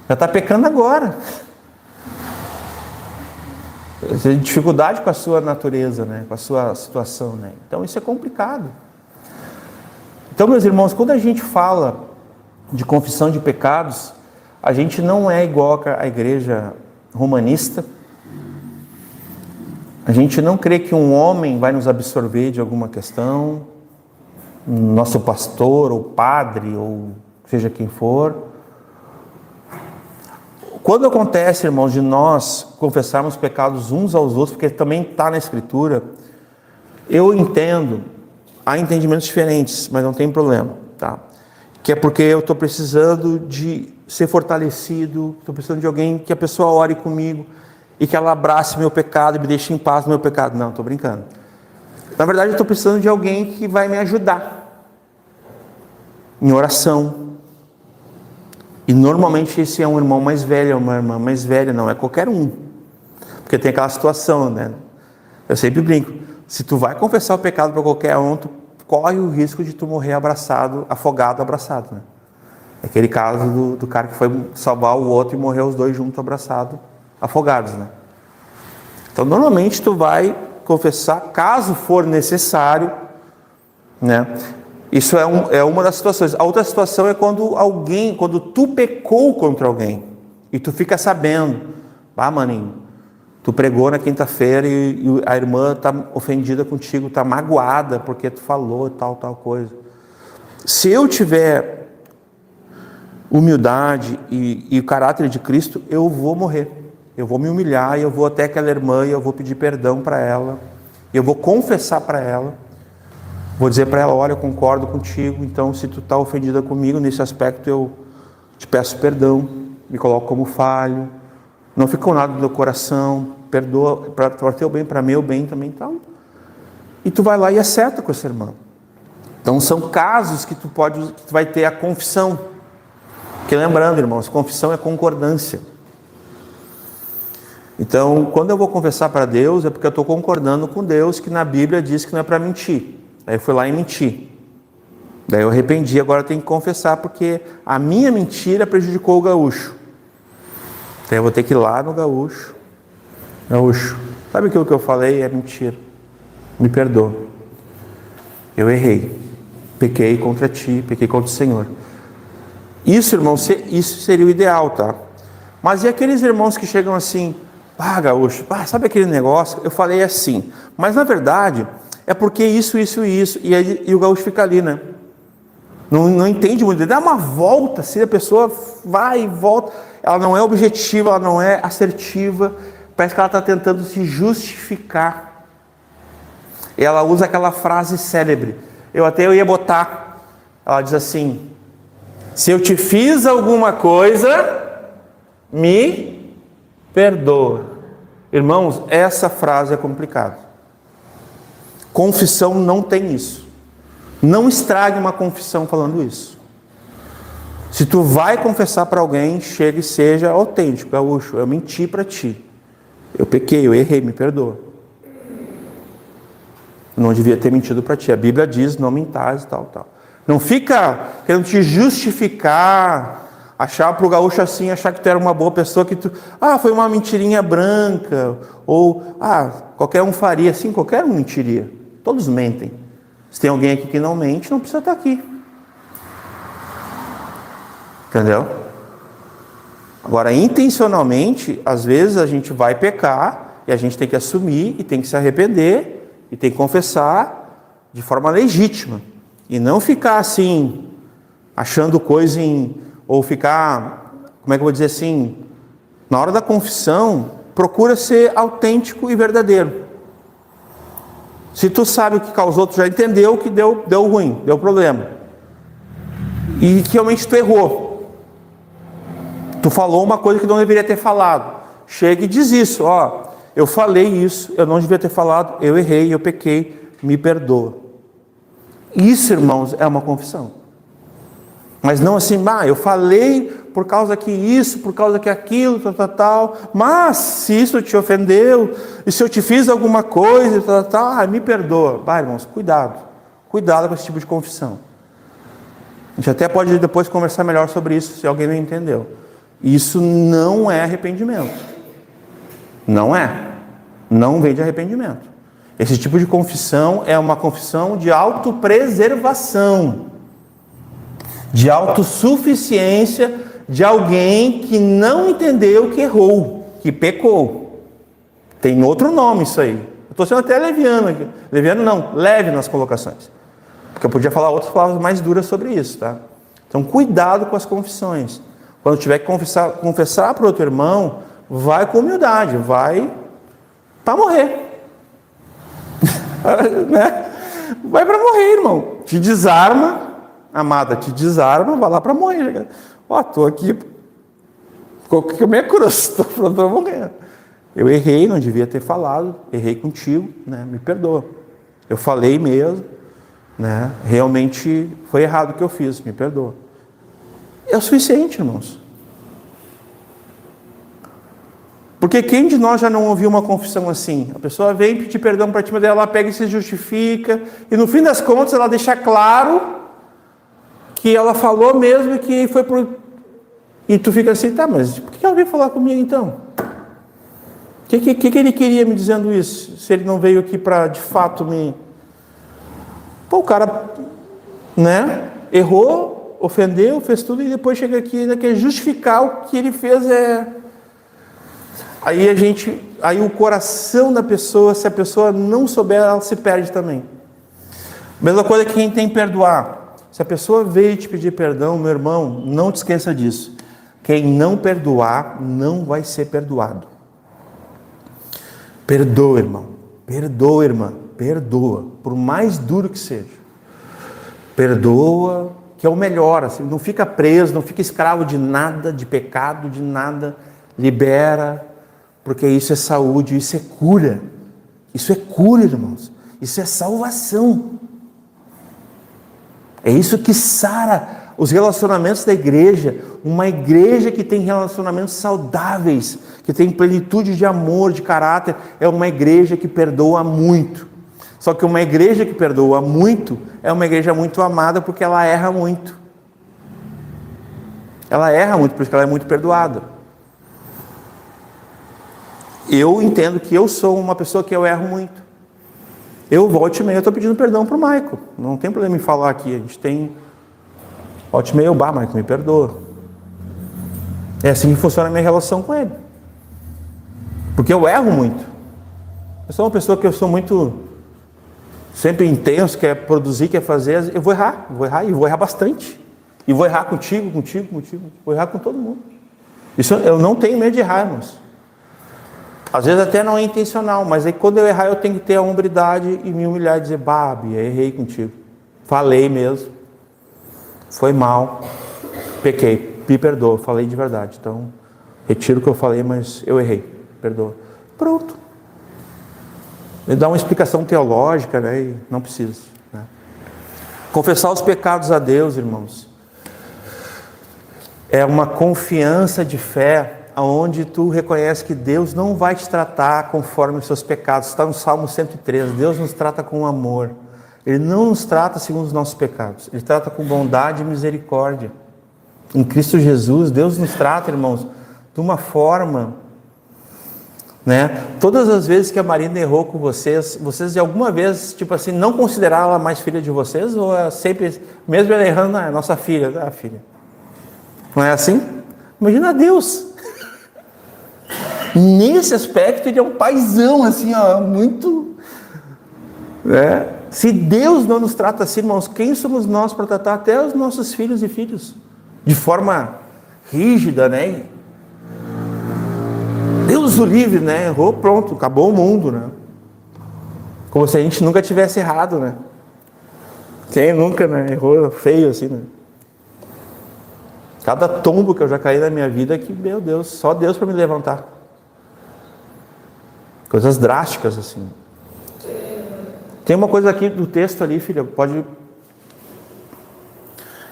Já está pecando agora. Você tem dificuldade com a sua natureza, né? Com a sua situação, né? Então isso é complicado. Então, meus irmãos, quando a gente fala de confissão de pecados, a gente não é igual à igreja romanista. A gente não crê que um homem vai nos absorver de alguma questão, nosso pastor ou padre ou seja quem for. Quando acontece, irmãos, de nós confessarmos pecados uns aos outros, porque também está na Escritura, eu entendo, há entendimentos diferentes, mas não tem problema, tá? Que é porque eu estou precisando de ser fortalecido, estou precisando de alguém que a pessoa ore comigo e que ela abrace meu pecado e me deixe em paz no meu pecado. Não, estou brincando. Na verdade, eu estou precisando de alguém que vai me ajudar em oração. E normalmente esse é um irmão mais velho, uma irmã mais velha, não é qualquer um. Porque tem aquela situação, né? Eu sempre brinco, se tu vai confessar o pecado para qualquer um, tu corre o risco de tu morrer abraçado, afogado, abraçado, né? É aquele caso do cara que foi salvar o outro e morreu os dois juntos abraçados, afogados, né? Então normalmente tu vai confessar, caso for necessário, né? Isso é uma das situações. A outra situação é quando tu pecou contra alguém e tu fica sabendo, maninho, tu pregou na quinta-feira e a irmã está ofendida contigo, está magoada porque tu falou tal coisa. Se eu tiver humildade e o caráter de Cristo, eu vou morrer. Eu vou me humilhar e eu vou até aquela irmã e eu vou pedir perdão para ela. Eu vou confessar para ela. Vou dizer para ela, olha, eu concordo contigo, então se tu está ofendida comigo, nesse aspecto eu te peço perdão, me coloco como falho, não fica com nada do teu coração, perdoa, para o teu bem, para meu bem também, então. E tu vai lá e acerta com essa irmã. Então são casos que tu vai ter a confissão. Porque lembrando, irmãos, confissão é concordância. Então, quando eu vou confessar para Deus, é porque eu estou concordando com Deus, que na Bíblia diz que não é para mentir. Aí eu fui lá e menti. Daí eu arrependi, agora eu tenho que confessar, porque a minha mentira prejudicou o gaúcho. Então eu vou ter que ir lá no gaúcho. Gaúcho, sabe aquilo que eu falei? É mentira. Me perdoa. Eu errei. Pequei contra ti, pequei contra o Senhor. Isso, irmão, isso seria o ideal, tá? Mas e aqueles irmãos que chegam assim, gaúcho, sabe aquele negócio? Eu falei assim, mas na verdade é porque isso, e o gaúcho fica ali, né? Não entende muito, ele dá uma volta, assim, a pessoa vai e volta, ela não é objetiva, ela não é assertiva, parece que ela está tentando se justificar. E ela usa aquela frase célebre, eu ia botar, ela diz assim, se eu te fiz alguma coisa, me perdoa. Irmãos, essa frase é complicada. Confissão não tem isso. Não estrague uma confissão falando isso. Se tu vai confessar para alguém, chega e seja autêntico, gaúcho, eu menti para ti. Eu pequei, eu errei, me perdoa. Não devia ter mentido para ti. A Bíblia diz, não mintais e tal. Não fica querendo te justificar, achar para o gaúcho assim, achar que tu era uma boa pessoa, que tu, foi uma mentirinha branca, ou, qualquer um faria assim, qualquer um mentiria. Todos mentem. Se tem alguém aqui que não mente, não precisa estar aqui. Entendeu? Agora, intencionalmente, às vezes a gente vai pecar e a gente tem que assumir e tem que se arrepender e tem que confessar de forma legítima. E não ficar assim, achando coisa ou ficar, como é que eu vou dizer assim, na hora da confissão, procura ser autêntico e verdadeiro. Se tu sabe o que causou, tu já entendeu que deu ruim, deu problema. E que realmente tu errou. Tu falou uma coisa que não deveria ter falado. Chega e diz isso, eu falei isso, eu não devia ter falado, eu errei, eu pequei, me perdoa. Isso, irmãos, é uma confissão. Mas não assim, eu falei por causa que isso, por causa que aquilo, tal, mas se isso te ofendeu, e se eu te fiz alguma coisa, me perdoa. Irmãos, cuidado com esse tipo de confissão. A gente até pode depois conversar melhor sobre isso, se alguém não entendeu. Isso não é arrependimento. Não é. Não vem de arrependimento. Esse tipo de confissão é uma confissão de autopreservação, de autossuficiência de alguém que não entendeu que errou, que pecou. Tem outro nome isso aí. Eu estou sendo até leviano aqui. Leviano não, leve nas colocações. Porque eu podia falar outras palavras mais duras sobre isso, tá? Então, cuidado com as confissões. Quando tiver que confessar para o outro irmão, vai com humildade, vai para morrer. Né? Vai para morrer, irmão. Te desarma, amada, te desarma, vai lá para morrer. Ó, tô aqui com a minha cruz, tô pronto para morrer. Eu errei, não devia ter falado, errei contigo, né? Me perdoa. Eu falei mesmo, né? Realmente foi errado o que eu fiz, me perdoa. É o suficiente, irmãos. Porque quem de nós já não ouviu uma confissão assim? A pessoa vem pedir perdão para ti, mas ela pega e se justifica, e no fim das contas ela deixa claro que ela falou mesmo e que foi por... E tu fica assim, tá, mas por que ela veio falar comigo então? O que ele queria me dizendo isso? Se ele não veio aqui para de fato me... Pô, o cara, né, errou, ofendeu, fez tudo e depois chega aqui e ainda quer justificar o que ele fez Aí o coração da pessoa, se a pessoa não souber, ela se perde também. Mesma coisa que quem tem que perdoar. Se a pessoa veio te pedir perdão, meu irmão, não te esqueça disso. Quem não perdoar, não vai ser perdoado. Perdoa, irmão. Perdoa, irmã. Perdoa. Por mais duro que seja. Perdoa, que é o melhor. Assim, não fica preso, não fica escravo de nada, de pecado, de nada. Libera. Porque isso é saúde, isso é cura. Isso é cura, irmãos. Isso é salvação. É isso que sara os relacionamentos da igreja. Uma igreja que tem relacionamentos saudáveis, que tem plenitude de amor, de caráter, é uma igreja que perdoa muito. Só que uma igreja que perdoa muito é uma igreja muito amada porque ela erra muito. Ela erra muito porque ela é muito perdoada. Eu entendo que eu sou uma pessoa que eu erro muito. Eu, volta e meia, estou pedindo perdão para o Maico. Não tem problema em falar aqui. A gente tem... Volta e meia, Maico, me perdoa. É assim que funciona a minha relação com ele. Porque eu erro muito. Eu sou uma pessoa que eu sou muito... Sempre intenso, quer produzir, quer fazer. Eu vou errar e vou errar bastante. E vou errar contigo. Vou errar com todo mundo. Isso, eu não tenho medo de errar, irmãos. Às vezes até não é intencional, mas aí quando eu errar eu tenho que ter a hombridade e me humilhar e dizer, Bia, errei contigo. Falei mesmo. Foi mal. Pequei. Me perdoa. Falei de verdade. Então, retiro o que eu falei, mas eu errei. Perdoa. Pronto. Ele dá uma explicação teológica, né? E não precisa. Né? Confessar os pecados a Deus, irmãos, é uma confiança de fé onde tu reconhece que Deus não vai te tratar conforme os seus pecados. Está no Salmo 103. Deus nos trata com amor. Ele não nos trata segundo os nossos pecados. Ele trata com bondade e misericórdia. Em Cristo Jesus, Deus nos trata, irmãos, de uma forma, né? Todas as vezes que a Marina errou com vocês de alguma vez, tipo assim, não consideraram ela mais filha de vocês? Ou é sempre, mesmo ela errando, é nossa filha, filha? Não é assim? Imagina Deus. Nesse aspecto, ele é um paizão, assim, ó, muito... Né? Se Deus não nos trata assim, irmãos, quem somos nós para tratar até os nossos filhos e filhos? De forma rígida, né? Deus o livre, né? Errou, pronto, acabou o mundo, né? Como se a gente nunca tivesse errado, né? Quem nunca, né? Errou feio, assim, né? Cada tombo que eu já caí na minha vida é que, meu Deus, só Deus para me levantar. Coisas drásticas, assim. Tem uma coisa aqui do texto ali, filha, pode...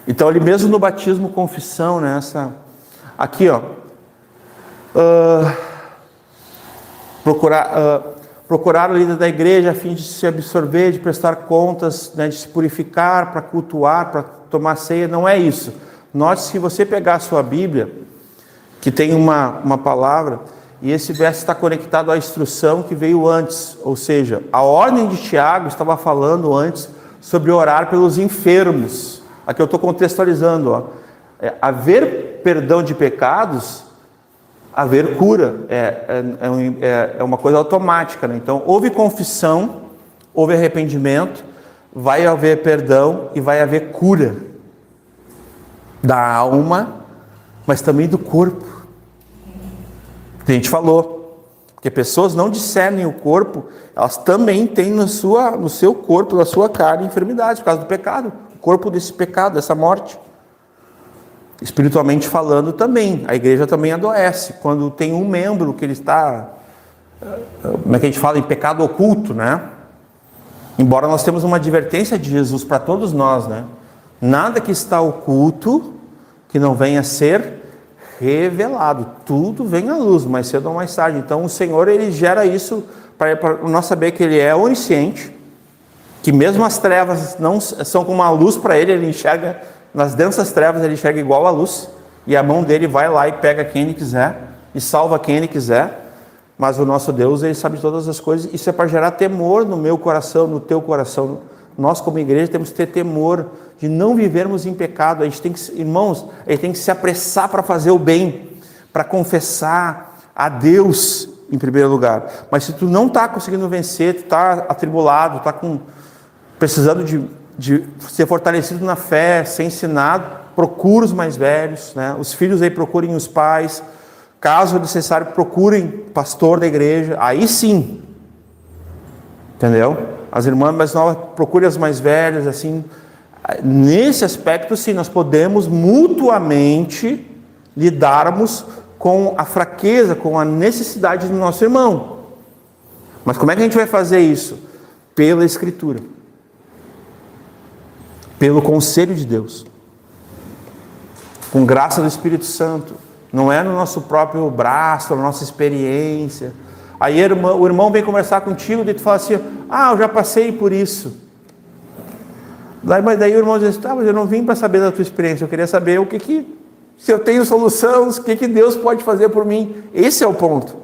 Então, ali mesmo no batismo, confissão, né? Aqui, ó. Procurar o líder da igreja a fim de se absorver, de prestar contas, né, de se purificar, para cultuar, para tomar ceia. Não é isso. Note, se você pegar a sua Bíblia, que tem uma palavra, e esse verso está conectado à instrução que veio antes, ou seja, a ordem de Tiago estava falando antes sobre orar pelos enfermos. Aqui eu estou contextualizando, ó. Haver perdão de pecados, haver cura, é uma coisa automática, né? Então, houve confissão, houve arrependimento, vai haver perdão e vai haver cura da alma, mas também do corpo. A gente falou, porque pessoas não discernem o corpo, elas também têm no seu corpo, na sua carne, enfermidades por causa do pecado, o corpo desse pecado, dessa morte. Espiritualmente falando também, a igreja também adoece, quando tem um membro que ele está, como é que a gente fala, em pecado oculto, né? Embora nós temos uma advertência de Jesus para todos nós, né? Nada que está oculto, que não venha a ser revelado, tudo vem à luz, mais cedo ou mais tarde. Então o Senhor, ele gera isso para nós saber que ele é onisciente, que mesmo as trevas não são como uma luz para ele, ele enxerga nas densas trevas, ele enxerga igual a luz, e a mão dele vai lá e pega quem ele quiser, e salva quem ele quiser, mas o nosso Deus, ele sabe todas as coisas. Isso é para gerar temor no meu coração, no teu coração. Nós como igreja temos que ter temor de não vivermos em pecado. A gente tem que, irmãos, a gente tem que se apressar para fazer o bem, para confessar a Deus em primeiro lugar. Mas se tu não está conseguindo vencer, tu está atribulado, está precisando de ser fortalecido na fé, ser ensinado, procura os mais velhos, né? Os filhos aí procurem os pais, caso necessário procurem pastor da igreja, aí sim, entendeu? As irmãs mais novas procurem as mais velhas, assim, nesse aspecto sim, nós podemos mutuamente lidarmos com a fraqueza, com a necessidade do nosso irmão. Mas como é que a gente vai fazer isso? Pela Escritura, pelo conselho de Deus, com graça do Espírito Santo. Não é no nosso próprio braço, na nossa experiência. Aí o irmão vem conversar contigo e tu fala assim, eu já passei por isso. Mas daí o irmão diz, mas eu não vim para saber da tua experiência, eu queria saber se eu tenho solução, o que Deus pode fazer por mim. Esse é o ponto.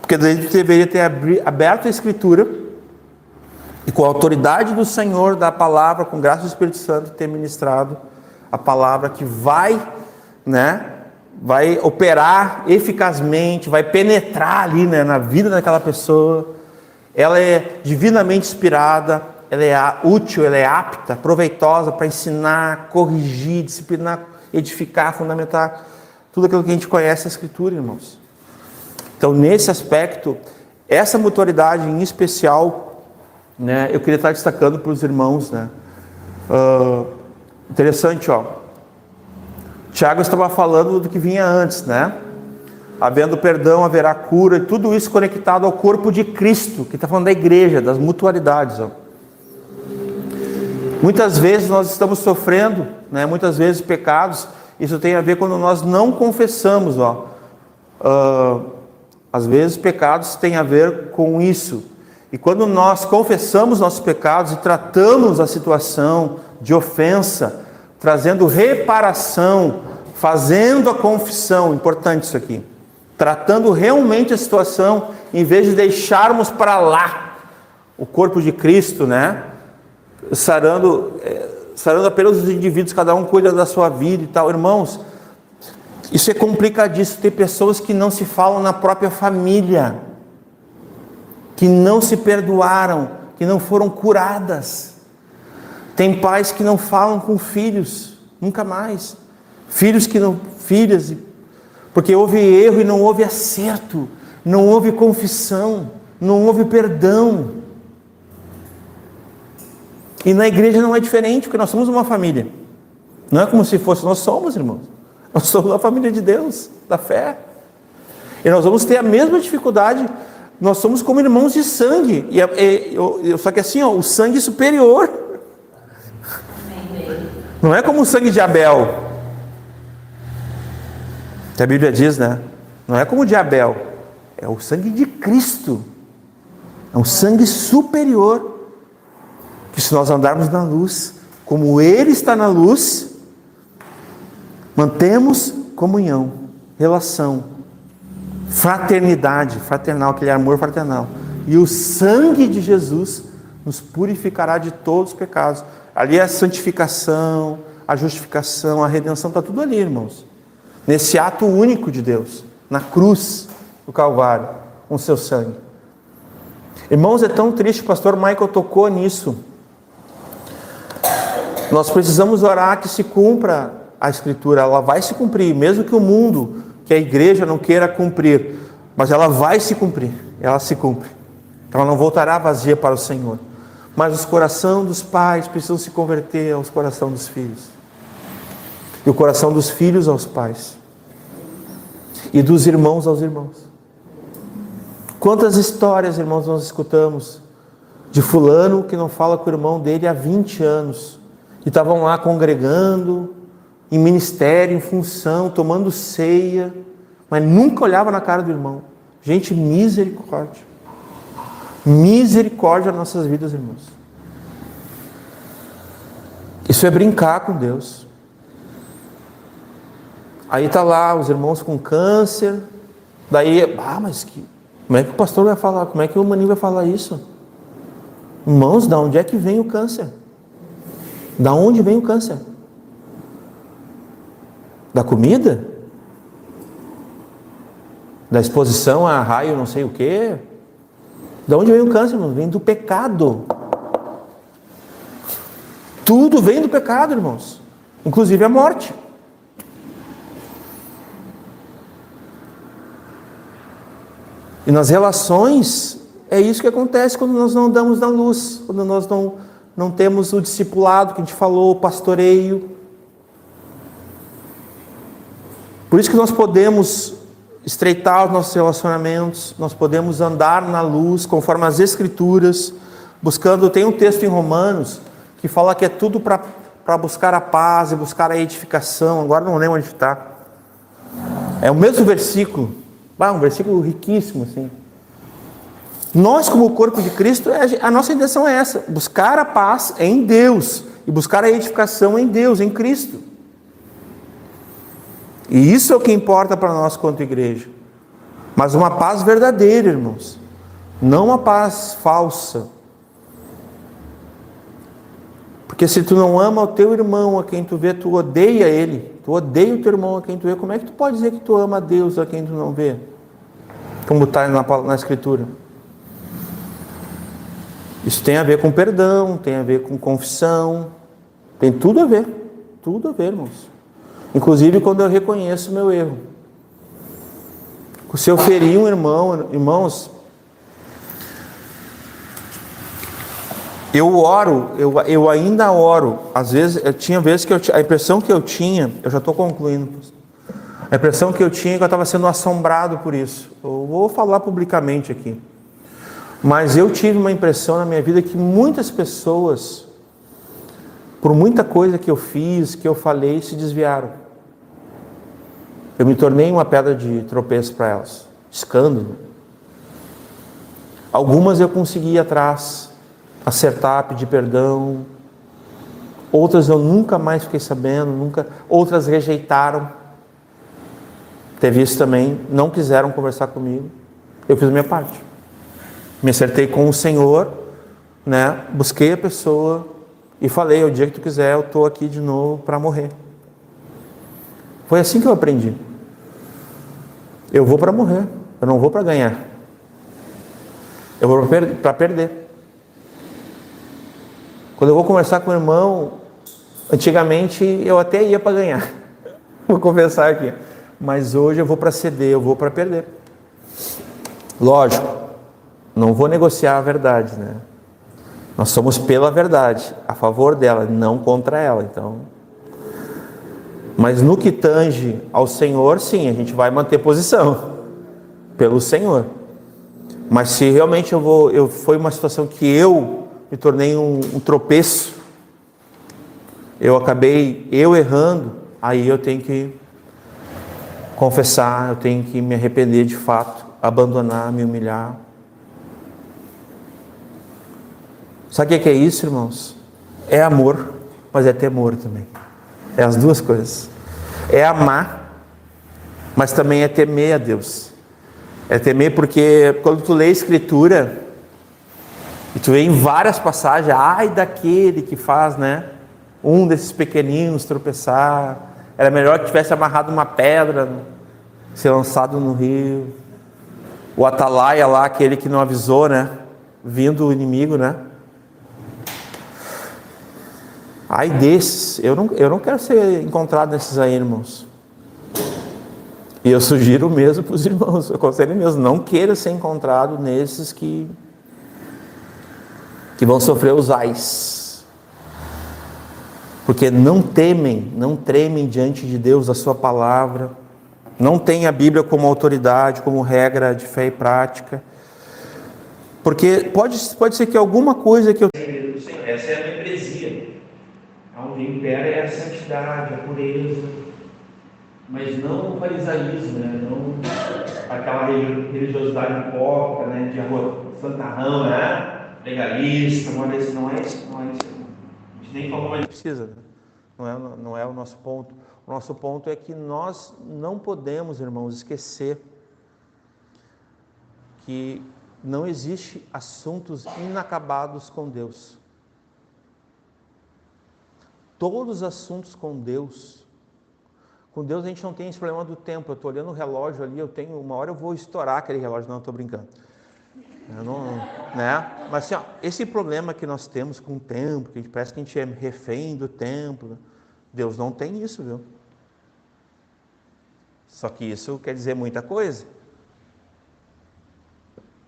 Porque daí tu deveria ter aberto a Escritura, e com a autoridade do Senhor, da palavra, com graça do Espírito Santo, ter ministrado a palavra que vai operar eficazmente, vai penetrar ali, né, na vida daquela pessoa. Ela é divinamente inspirada, ela é útil, ela é apta, proveitosa para ensinar, corrigir, disciplinar, edificar, fundamentar, tudo aquilo que a gente conhece na Escritura, irmãos. Então, nesse aspecto, essa mutualidade em especial, né, eu queria estar destacando para os irmãos, né? Interessante, ó. Tiago estava falando do que vinha antes, né? Havendo perdão, haverá cura, e tudo isso conectado ao corpo de Cristo, que está falando da igreja, das mutualidades, ó. Muitas vezes nós estamos sofrendo, né? Muitas vezes pecados, isso tem a ver quando nós não confessamos, ó. Às vezes pecados têm a ver com isso. E quando nós confessamos nossos pecados e tratamos a situação de ofensa, trazendo reparação, fazendo a confissão, importante isso aqui, tratando realmente a situação, em vez de deixarmos para lá o corpo de Cristo, né? Sarando apenas os indivíduos, cada um cuida da sua vida e tal. Irmãos, isso é complicadíssimo. Tem pessoas que não se falam na própria família, que não se perdoaram, que não foram curadas. Tem pais que não falam com filhos, nunca mais. Filhas, porque houve erro e não houve acerto, não houve confissão, não houve perdão. E na igreja não é diferente, porque nós somos uma família. Não é como se fosse, nós somos, irmãos. Nós somos a família de Deus, da fé. E nós vamos ter a mesma dificuldade. Nós somos como irmãos de sangue, só que assim, ó, o sangue superior, não é como o sangue de Abel, que a Bíblia diz, né? Não é como o de Abel, é o sangue de Cristo, é um sangue superior, que se nós andarmos na luz, como Ele está na luz, mantemos comunhão, relação, fraternidade, fraternal, aquele amor fraternal. E o sangue de Jesus nos purificará de todos os pecados. Ali é a santificação, a justificação, a redenção, está tudo ali, irmãos. Nesse ato único de Deus, na cruz do Calvário, com o seu sangue. Irmãos, é tão triste, o pastor Michael tocou nisso. Nós precisamos orar que se cumpra a Escritura, ela vai se cumprir, mesmo que o mundo, que a igreja não queira cumprir, mas ela vai se cumprir, ela se cumpre. Ela não voltará vazia para o Senhor. Mas os corações dos pais precisam se converter aos corações dos filhos. E o coração dos filhos aos pais. E dos irmãos aos irmãos. Quantas histórias, irmãos, nós escutamos de fulano que não fala com o irmão dele há 20 anos. E estavam lá congregando, em ministério, em função, tomando ceia, mas nunca olhava na cara do irmão. Gente, misericórdia. Misericórdia nas nossas vidas, irmãos. Isso é brincar com Deus. Aí está lá os irmãos com câncer. Daí, mas como é que o pastor vai falar? Como é que o maninho vai falar isso? Irmãos, da onde é que vem o câncer? Da onde vem o câncer? Da comida? Da exposição a raio não sei o quê? Da onde vem o câncer, irmãos? Vem do pecado. Tudo vem do pecado, irmãos. Inclusive a morte. E nas relações, é isso que acontece quando nós não andamos na luz, quando nós não temos o discipulado que a gente falou, o pastoreio. Por isso que nós podemos estreitar os nossos relacionamentos, nós podemos andar na luz, conforme as Escrituras, buscando, tem um texto em Romanos, que fala que é tudo para buscar a paz e buscar a edificação, agora não lembro onde está. É o mesmo versículo, um versículo riquíssimo, assim. Nós, como o corpo de Cristo, a nossa intenção é essa, buscar a paz em Deus, e buscar a edificação em Deus, em Cristo. E isso é o que importa para nós quanto igreja. Mas uma paz verdadeira, irmãos. Não uma paz falsa. Porque se tu não ama o teu irmão a quem tu vê, tu odeia ele. Tu odeia o teu irmão a quem tu vê. Como é que tu pode dizer que tu ama a Deus a quem tu não vê? Como está na Escritura. Isso tem a ver com perdão, tem a ver com confissão. Tem tudo a ver. Tudo a ver, irmãos. Inclusive quando eu reconheço o meu erro. Se eu ferir um irmão, irmãos, eu oro, eu ainda oro. Às vezes, tinha vezes que a impressão que eu tinha, eu já estou concluindo, a impressão que eu tinha é que eu estava sendo assombrado por isso. Eu vou falar publicamente aqui. Mas eu tive uma impressão na minha vida que muitas pessoas, por muita coisa que eu fiz, que eu falei, se desviaram. Eu me tornei uma pedra de tropeço para elas. Escândalo. Algumas eu consegui ir atrás, acertar, pedir perdão. Outras eu nunca mais fiquei sabendo, outras rejeitaram. Teve isso também, não quiseram conversar comigo. Eu fiz a minha parte. Me acertei com o Senhor, né? Busquei a pessoa e falei, o dia que tu quiser, eu estou aqui de novo para morrer. Foi assim que eu aprendi. Eu vou para morrer, eu não vou para ganhar. Eu vou para perder. Quando eu vou conversar com o irmão, antigamente eu até ia para ganhar. Vou confessar aqui. Mas hoje eu vou para ceder, eu vou para perder. Lógico, não vou negociar a verdade, né? Nós somos pela verdade, a favor dela, não contra ela, então... Mas no que tange ao Senhor, sim, a gente vai manter posição pelo Senhor. Mas se realmente foi uma situação que eu me tornei um tropeço, eu acabei errando, aí eu tenho que confessar, eu tenho que me arrepender de fato, abandonar, me humilhar. Sabe o que é isso, irmãos? É amor, mas é temor também. É as duas coisas. É amar, mas também é temer a Deus. É temer porque quando tu lê a Escritura, e tu vê em várias passagens, ai daquele que faz, né, um desses pequeninos tropeçar, era melhor que tivesse amarrado uma pedra, ser lançado no rio. O atalaia lá, aquele que não avisou, né, vindo o inimigo, né. Ai desses, eu não quero ser encontrado nesses aí, irmãos. E eu sugiro mesmo para os irmãos, eu aconselho mesmo, não queira ser encontrado nesses que vão sofrer os ais. Porque não temem, não tremem diante de Deus, da sua palavra, não tem a Bíblia como autoridade, como regra de fé e prática. Porque pode ser que alguma coisa que eu... Essa é a membresia, onde impera é a santidade, a pureza, mas não o farisaísmo, né? Não aquela religiosidade hipócrita, né? De santarrão, né? Legalista, não é isso. A gente nem falou, mas precisa, né? Não é o nosso ponto. O nosso ponto é que nós não podemos, irmãos, esquecer que não existe assuntos inacabados com Deus. Todos os assuntos com Deus a gente não tem esse problema do tempo. Eu estou olhando o relógio ali, uma hora eu vou estourar aquele relógio, não, estou brincando. Né? Mas assim, esse problema que nós temos com o tempo, que parece que a gente é refém do tempo, Deus não tem isso, viu? Só que isso quer dizer muita coisa.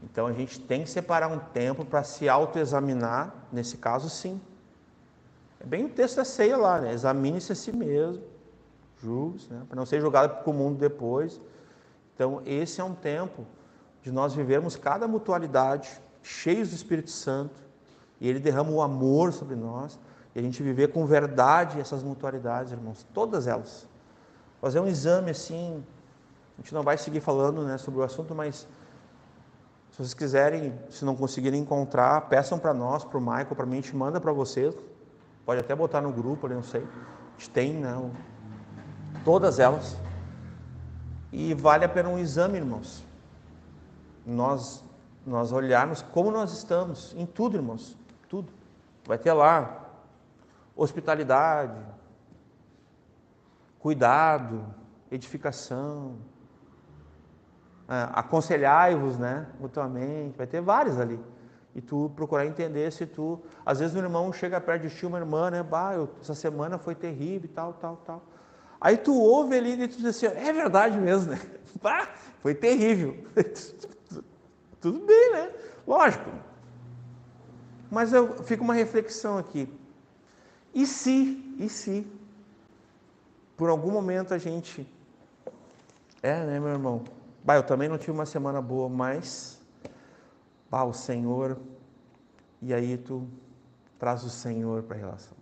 Então a gente tem que separar um tempo para se autoexaminar, nesse caso sim. É bem o texto da ceia lá, né? Examine-se a si mesmo, julgue-se, né? Para não ser julgado com o mundo depois. Então esse é um tempo de nós vivermos cada mutualidade, cheios do Espírito Santo, e Ele derrama o amor sobre nós, e a gente viver com verdade essas mutualidades, irmãos, todas elas. Fazer um exame assim, a gente não vai seguir falando, né, sobre o assunto, mas se vocês quiserem, se não conseguirem encontrar, peçam para nós, para o Michael, para mim, a gente manda para vocês, pode até botar no grupo, eu não sei, a gente tem, né, todas elas, e vale a pena um exame, irmãos. Nós olharmos como nós estamos, em tudo, irmãos, tudo. Vai ter lá, hospitalidade, cuidado, edificação, aconselhai-vos, né, mutuamente, vai ter vários ali. E tu procurar entender se tu... Às vezes um irmão chega perto de ti, uma irmã, né, essa semana foi terrível, tal. Aí tu ouve ali e tu diz assim, é verdade mesmo, né? Foi terrível. Tudo bem, né? Lógico. Mas fica uma reflexão aqui. E se, por algum momento a gente... né, meu irmão? Eu também não tive uma semana boa, mas... o Senhor... E aí tu traz o Senhor para a relação.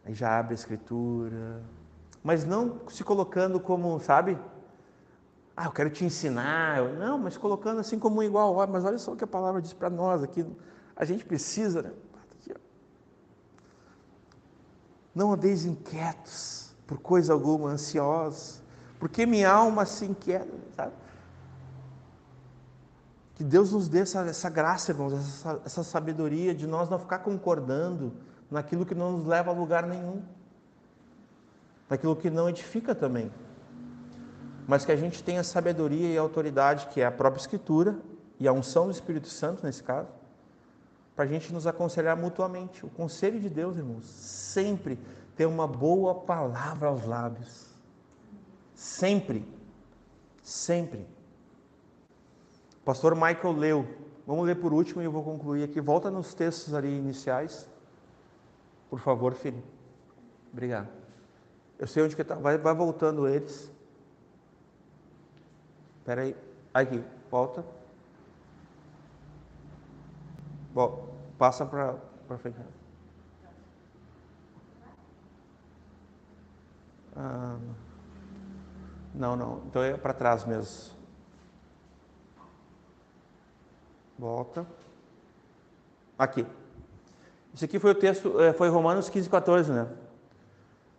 Aí já abre a Escritura. Mas não se colocando como, sabe... eu quero te ensinar. Não, mas colocando assim como um igual. Mas olha só o que a palavra diz para nós aqui. A gente precisa, né? Não andeis inquietos por coisa alguma, ansiosos, porque minha alma se inquieta, sabe? Que Deus nos dê essa graça, irmãos, essa sabedoria de nós não ficar concordando naquilo que não nos leva a lugar nenhum, naquilo que não edifica também. Mas que a gente tenha sabedoria e autoridade, que é a própria Escritura, e a unção do Espírito Santo, nesse caso, para a gente nos aconselhar mutuamente. O conselho de Deus, irmãos, sempre tem uma boa palavra aos lábios. Sempre. O pastor Michael leu. Vamos ler por último e eu vou concluir aqui. Volta nos textos ali iniciais. Por favor, filho. Obrigado. Eu sei onde que está. Vai voltando eles. Espera aí. Aqui. Volta. Passa para frente. Não. Então é para trás mesmo. Volta. Aqui. Isso aqui foi o texto, foi Romanos 15, 14, né?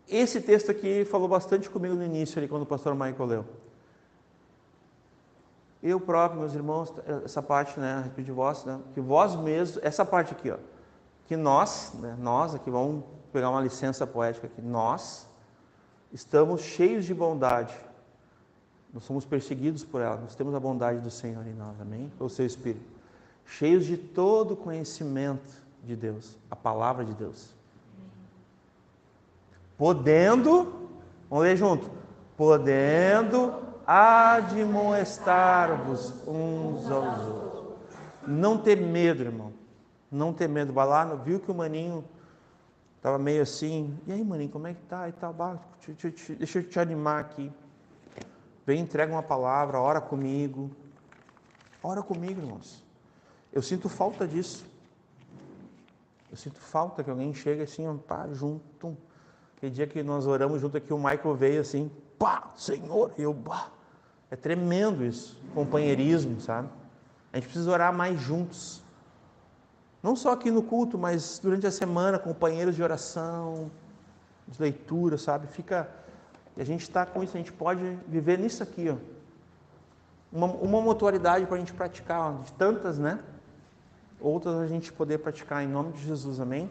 Esse texto aqui falou bastante comigo no início, ali, quando o pastor Michael leu. Eu próprio, meus irmãos, essa parte, né, a respeito de vós, né, que vós mesmos, essa parte aqui, ó, que nós, né, nós aqui, vamos pegar uma licença poética aqui, nós estamos cheios de bondade, nós somos perseguidos por ela, nós temos a bondade do Senhor em nós, amém? O seu Espírito, cheios de todo conhecimento de Deus, a palavra de Deus, podendo, vamos ler junto, podendo admoestar-vos uns aos outros. Não ter medo, irmão. Não ter medo. Vai lá, viu que o maninho estava meio assim. E aí, maninho, como é que tá? E tal, deixa eu te animar aqui. Vem, entrega uma palavra, ora comigo. Ora comigo, irmãos. Eu sinto falta disso. Eu sinto falta que alguém chegue assim, pá, junto. Aquele dia que nós oramos junto aqui, o Michael veio assim, pá, Senhor, e eu, pá. É tremendo isso, companheirismo, sabe? A gente precisa orar mais juntos. Não só aqui no culto, mas durante a semana, companheiros de oração, de leitura, sabe? E a gente está com isso, a gente pode viver nisso aqui, ó. Uma mutualidade para a gente praticar, ó, de tantas, né? Outras a gente poder praticar em nome de Jesus, amém?